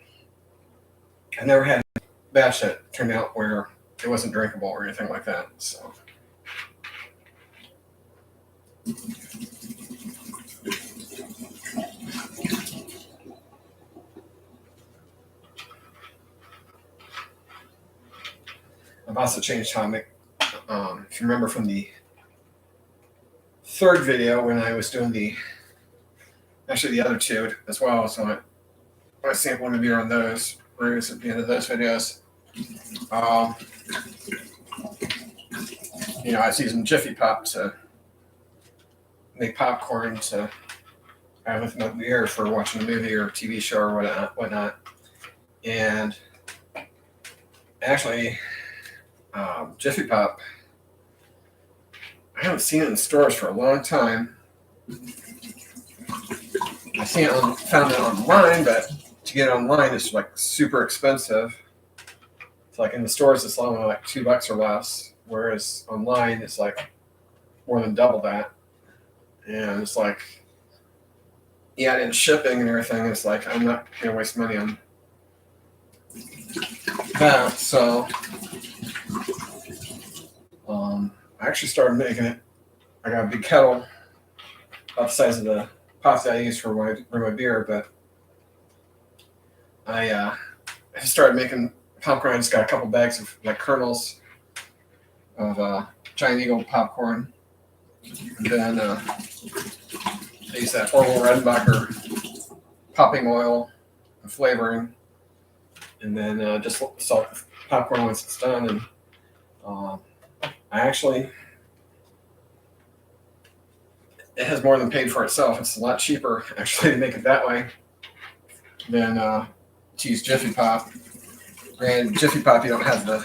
I never had a batch that turned out where it wasn't drinkable or anything like that. So. I've also changed how I make. If you remember from the third video when I was doing the other two as well, so I was sampling the beer on those brews at the end of those videos. I was using Jiffy Pop to make popcorn to have with my beer for watching a movie or a TV show or whatnot. And actually, Jiffy Pop, I haven't seen it in stores for a long time. I found it online, but to get it online is like super expensive. It's like in the stores, it's only like $2 or less, whereas online it's like more than double that. And it's like, yeah, in shipping and everything, it's like I'm not gonna waste money on that. So I actually started making it. I got a big kettle about the size of the pots that I use for my beer, but I started making popcorn. I just got a couple bags of like kernels of Giant Eagle popcorn, and then I use that Orville Redenbacher popping oil and flavoring, and then just salt the popcorn once it's done. And it has more than paid for itself. It's a lot cheaper actually to make it that way than to use Jiffy Pop. And Jiffy Pop, you don't have the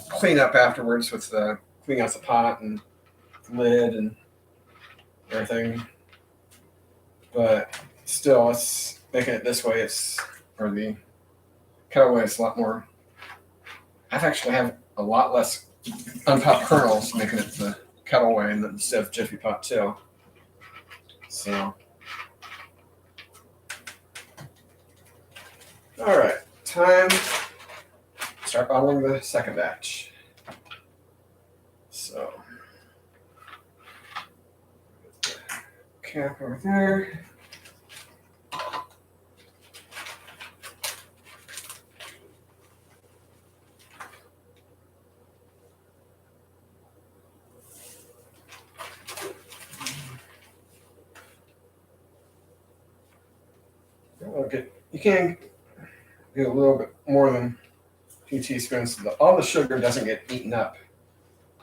cleanup afterwards with cleaning out the pot and the lid and everything. But still, it's making it this way. Or the kettle way, it's a lot more. I've actually have a lot less unpopped kernels making it the kettle way instead of Jiffy Pop too. So, all right, time to start bottling the second batch. So, cap over there. Okay, you can do a little bit more than 2 teaspoons. All the sugar doesn't get eaten up.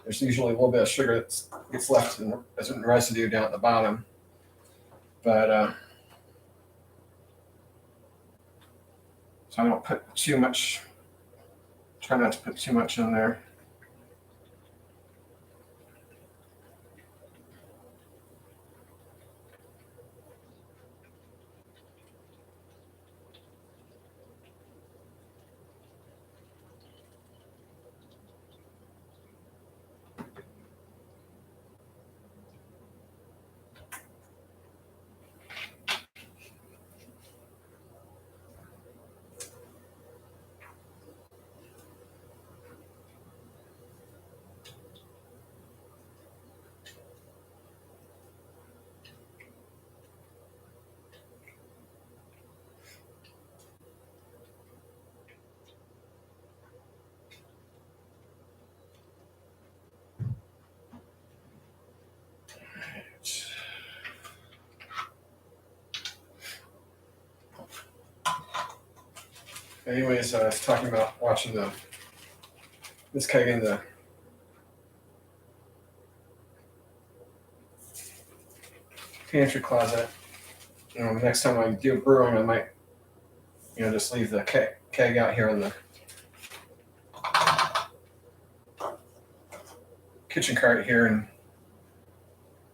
There's usually a little bit of sugar that gets left as a residue down at the bottom. But so I don't put too much. Try not to put too much in there. Anyways, I was talking about watching this keg in the pantry closet. Next time I do brewing, I might, just leave the keg out here on the kitchen cart here and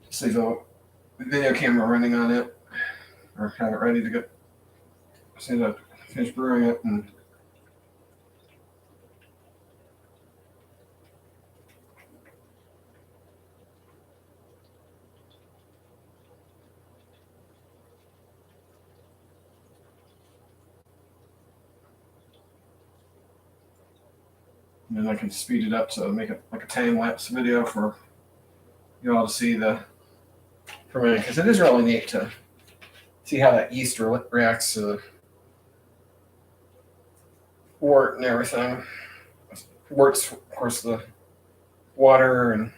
just leave the video camera running on it, or have it ready to go as soon as I finish brewing it. And then I can speed it up to make it like a time lapse video for you all to see the fermenting, because it is really neat to see how that yeast reacts to the wort and everything. Wort's, of course, the water and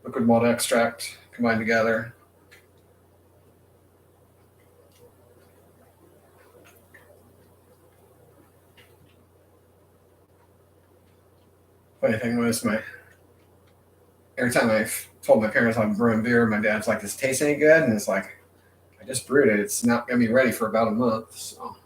liquid malt extract combined together. Funny thing was, every time I told my parents I'm brewing beer, my dad's like, "Does it taste any good?" And it's like, I just brewed it. It's not gonna be ready for about a month. So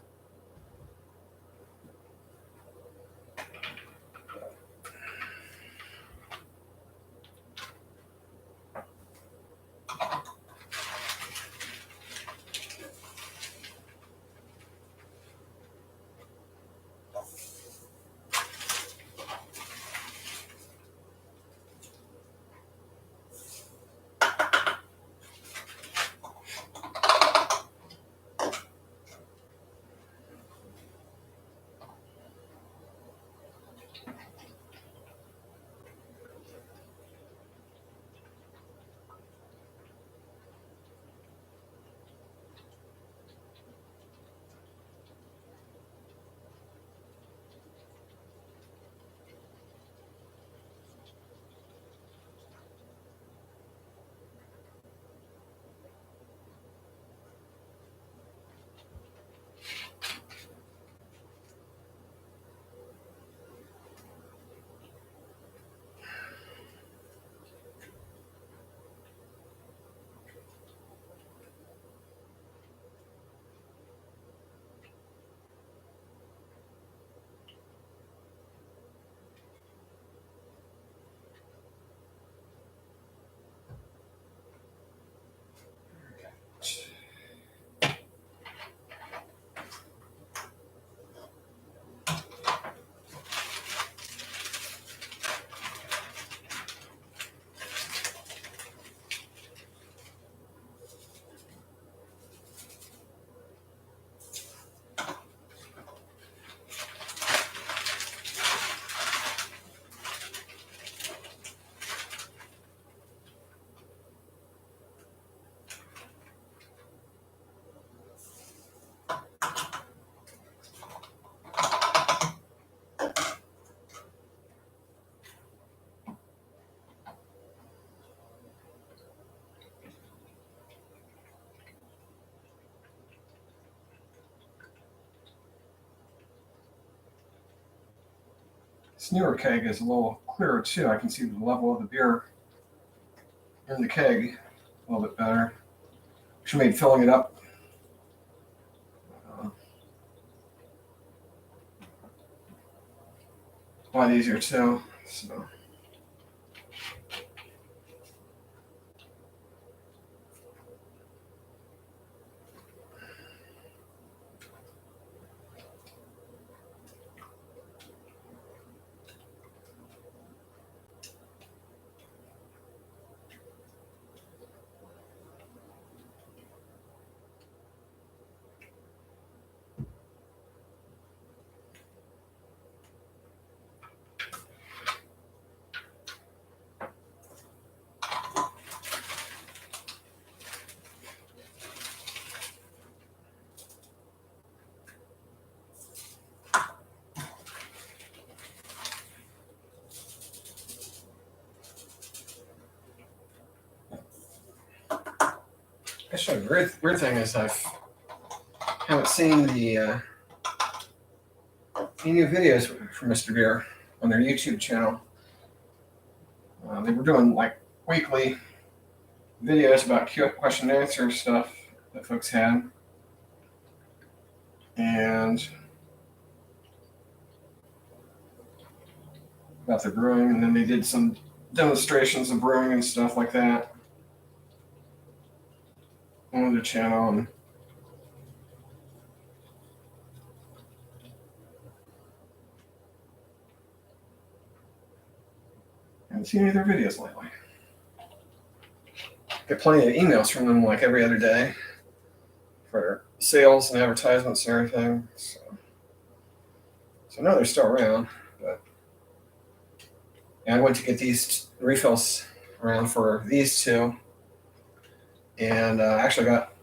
this newer keg is a little clearer too. I can see the level of the beer in the keg a little bit better, which made filling it up a lot easier too. So. Actually, weird thing is I haven't seen the any new videos from Mr. Beer on their YouTube channel. They were doing like weekly videos about question and answer stuff that folks had. And about the brewing, and then they did some demonstrations of brewing and stuff like that on the channel. And I haven't seen any of their videos lately. Get plenty of emails from them like every other day for sales and advertisements and everything. So no, they're still around. But and I went to get these refills around for these two, and actually got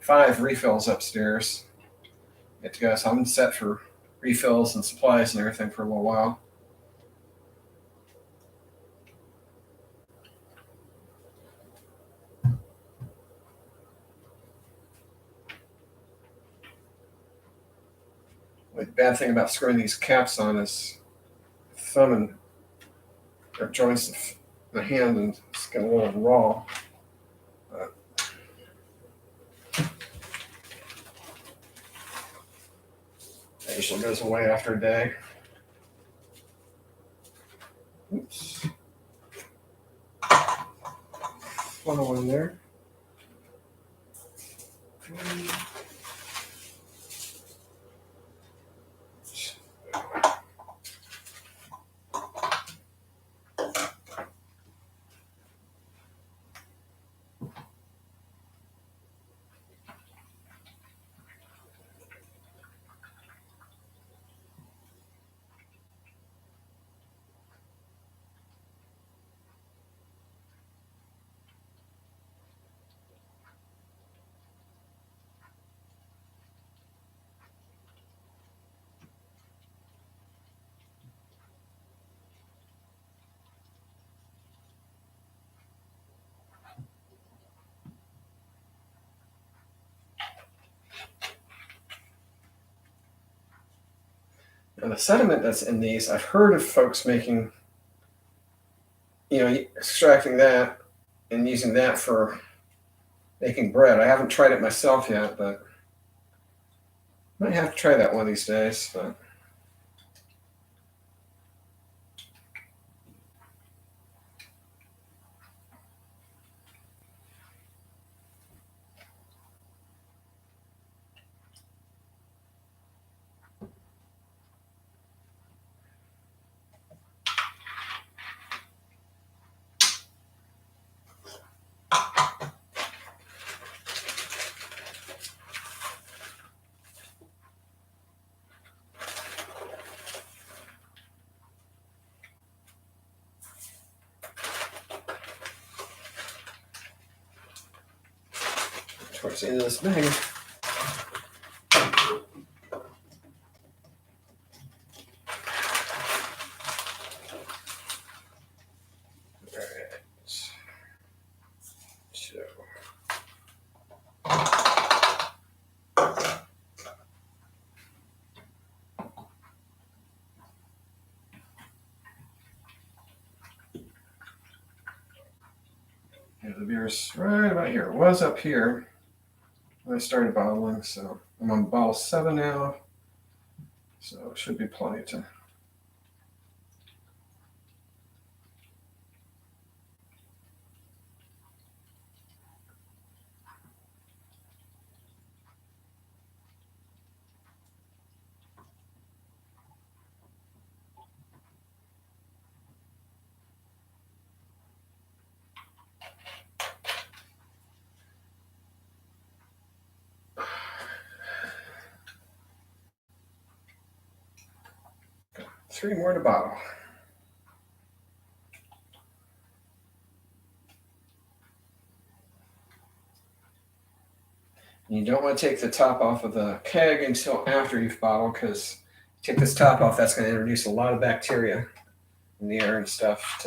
5 refills upstairs. Get to go, so I'm set for refills and supplies and everything for a little while. The bad thing about screwing these caps on is thumb and or joints of the hand, and it's getting a little raw. But it usually goes away after a day. Oops. Funnel in there. And the sediment that's in these, I've heard of folks making, extracting that and using that for making bread. I haven't tried it myself yet, but might have to try that one of these days. But towards the end of this bag. The beer's right about here. It was up here when I started bottling, so I'm on bottle 7 now. So it should be plenty to. Got 3 more to bottle. You don't want to take the top off of the keg until after you've bottled, because take this top off, that's going to introduce a lot of bacteria in the air and stuff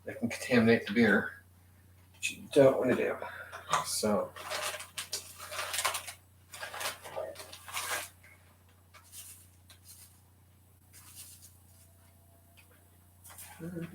that can contaminate the beer, which you don't want to do. So 7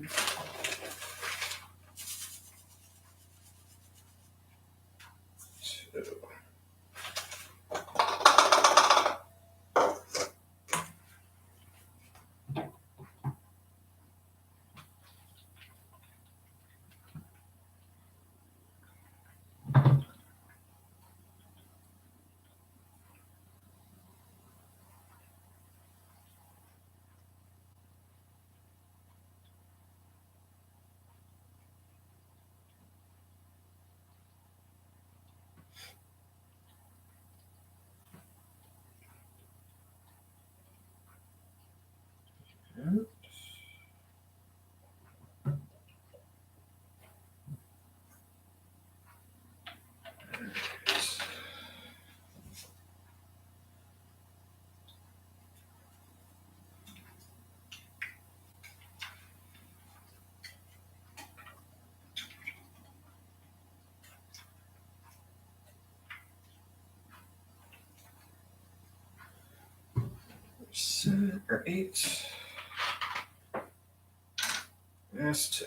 or 8. That's 2.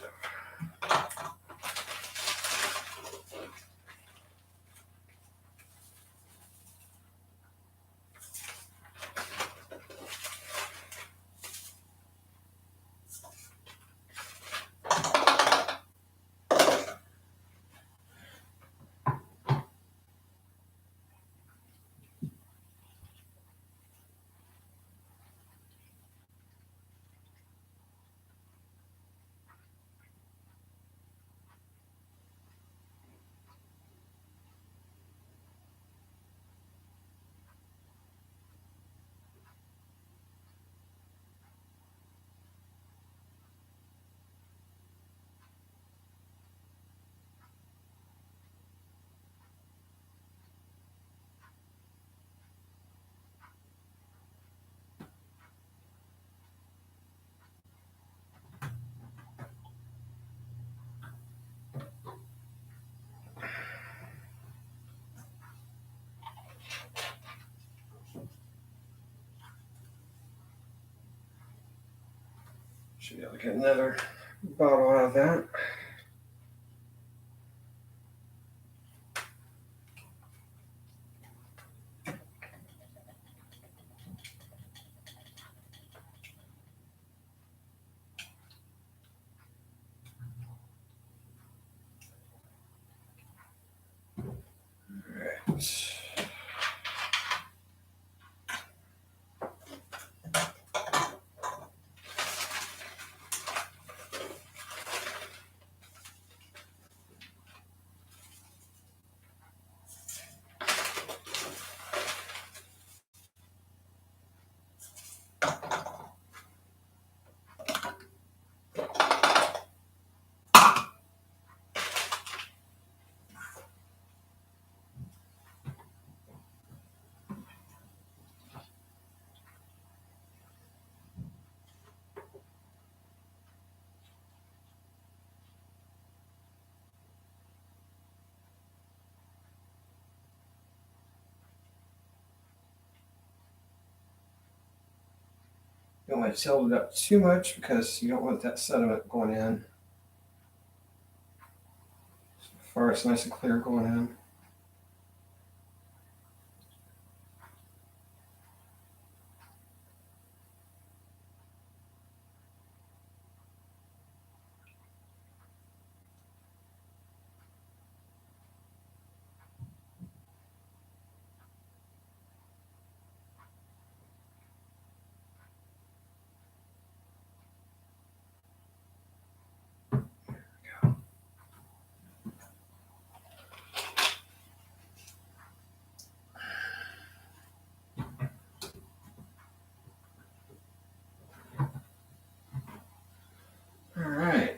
Should be able to get another bottle out of that. All right. You don't want to tilt it up too much because you don't want that sediment going in. So far it's nice and clear going in. All right.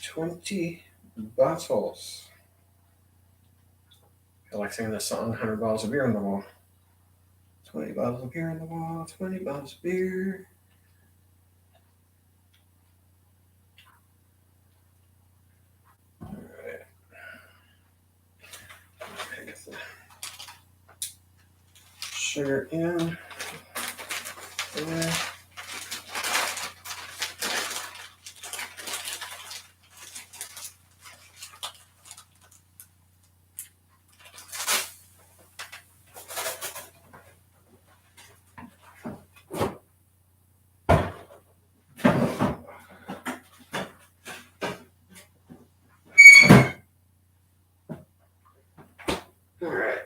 20 bottles. I like singing this song, 100 bottles of beer on the wall. 20 bottles of beer on the wall, 20 bottles of beer. All right. I get the sugar in. there. All right.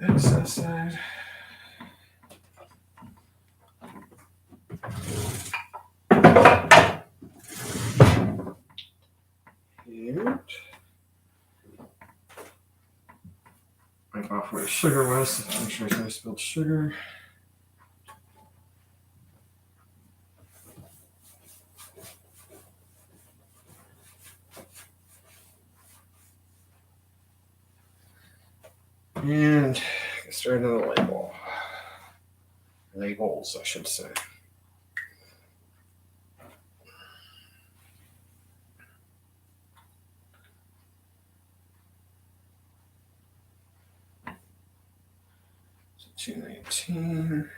Excess side. And wipe off where the sugar was. Make sure there's no spilled sugar. And get started on the label. Labels, I should say. So 219.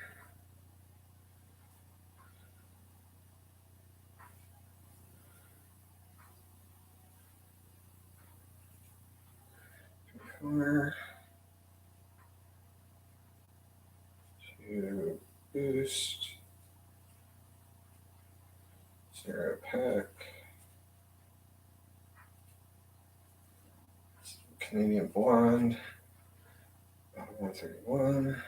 Four. 2 boost. 0 pack. Canadian blonde. 131.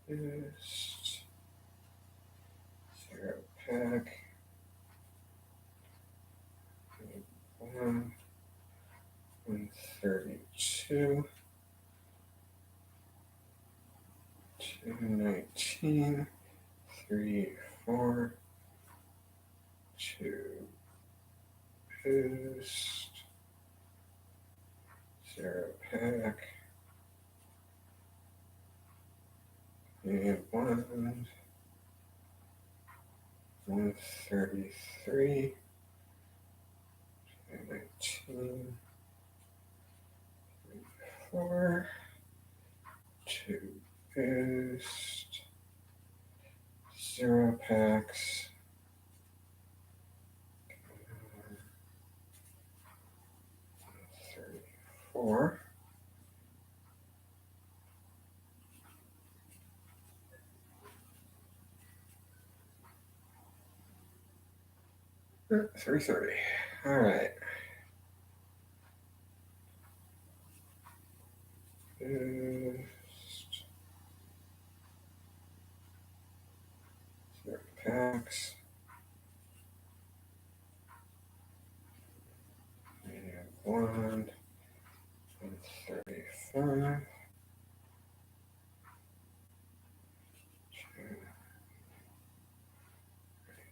Boost. 0 pack. 132. 219. 3, 4. 2 boost. 0 pack. And 133. 219. 3, 4. 2 boost. 0 packs. 34. 330. All right. Boost. 0 packs. And 135.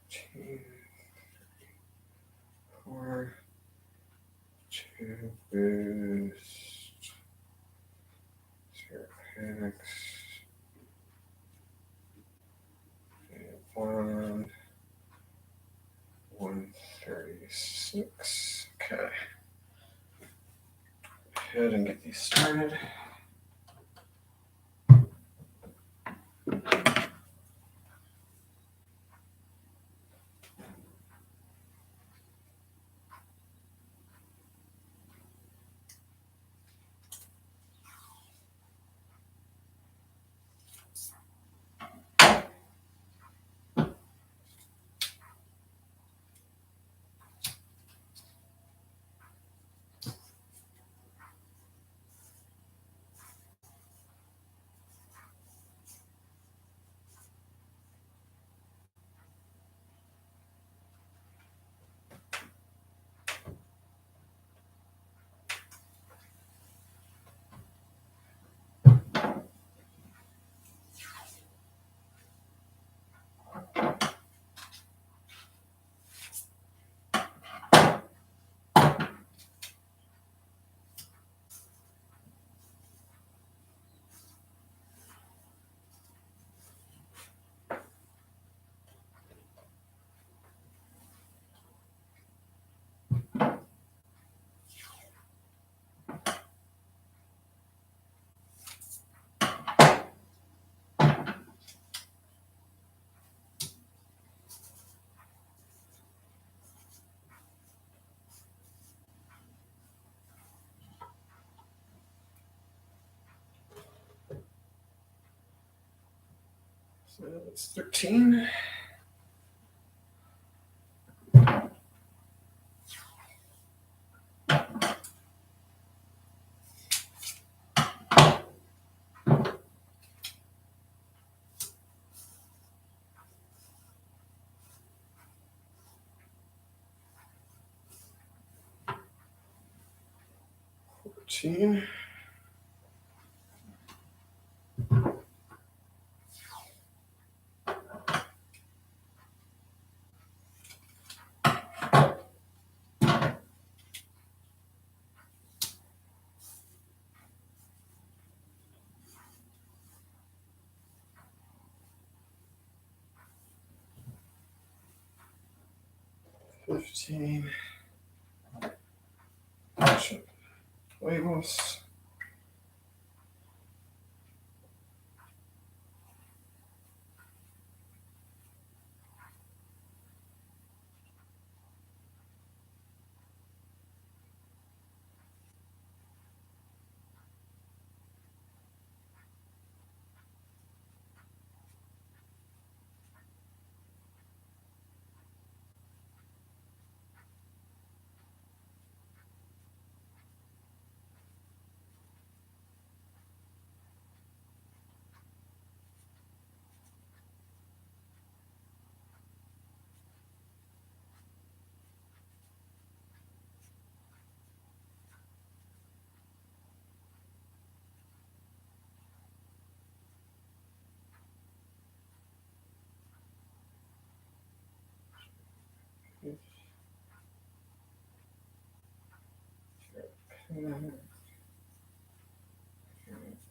2, 4. 2 boost. 0 packs. And 136. Okay. Go ahead and get these started. So it's 13. Fourteen. 15. Labels.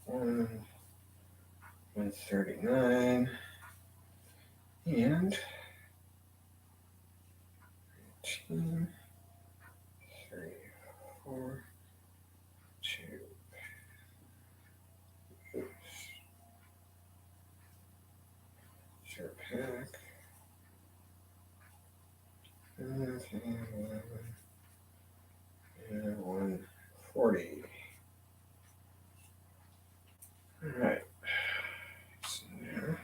One, 139, and 2, 3, 4, 2. Sure pack. And 140. All right. So there.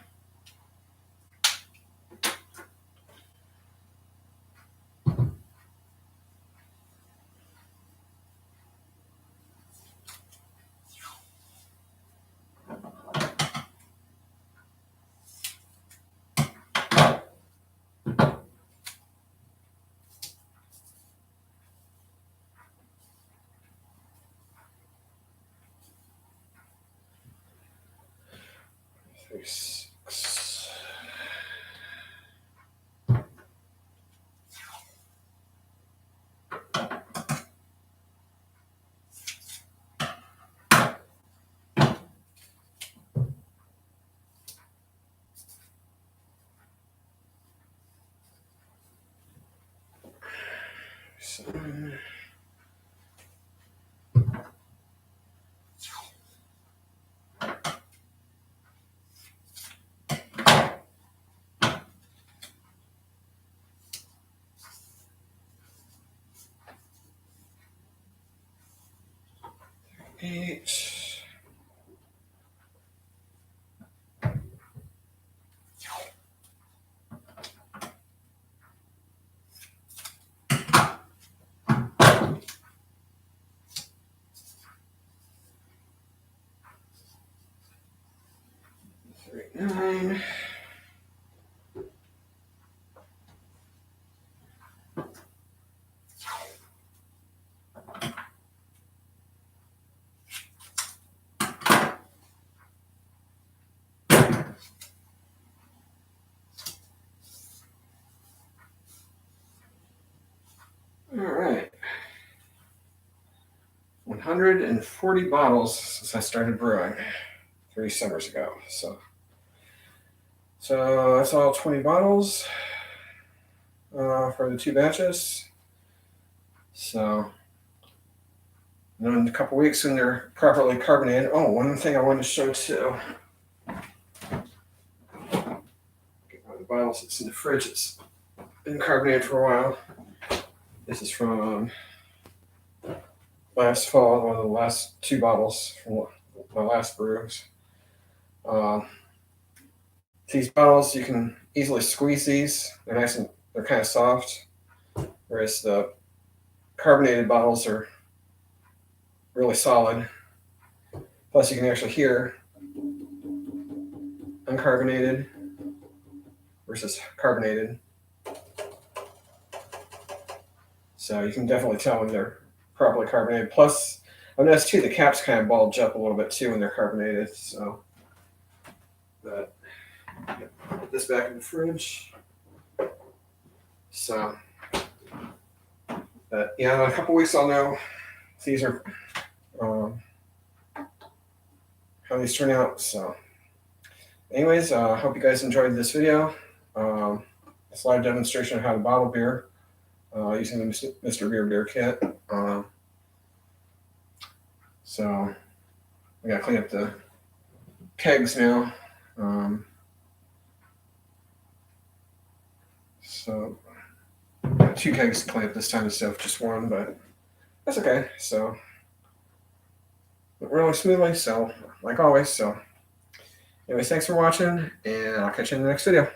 Three, 6. Seven. Eight. Three, 9. All right. 140 bottles since I started brewing 3 summers ago. So that's all 20 bottles for the 2 batches. So in a couple weeks when they're properly carbonated. Oh, one thing I wanted to show too. Get one of the bottles that's in the fridge. It's been carbonated for a while. This is from last fall, one of the last 2 bottles from my last brews. These bottles, you can easily squeeze these. They're nice and they're kind of soft, whereas the carbonated bottles are really solid. Plus, you can actually hear uncarbonated versus carbonated. So you can definitely tell when they're properly carbonated. Plus, I've noticed too, the caps kind of bulge up a little bit too when they're carbonated. So, but put this back in the fridge. So, but yeah, in a couple weeks I'll know if these are how these turn out. So, anyways, I hope you guys enjoyed this video. It's a live demonstration of how to bottle beer using the Mr. Beer kit. So we gotta clean up the kegs now. So 2 kegs to clean up this time instead of just 1, but that's okay. So really smoothly, so like always. So anyways, thanks for watching, and I'll catch you in the next video.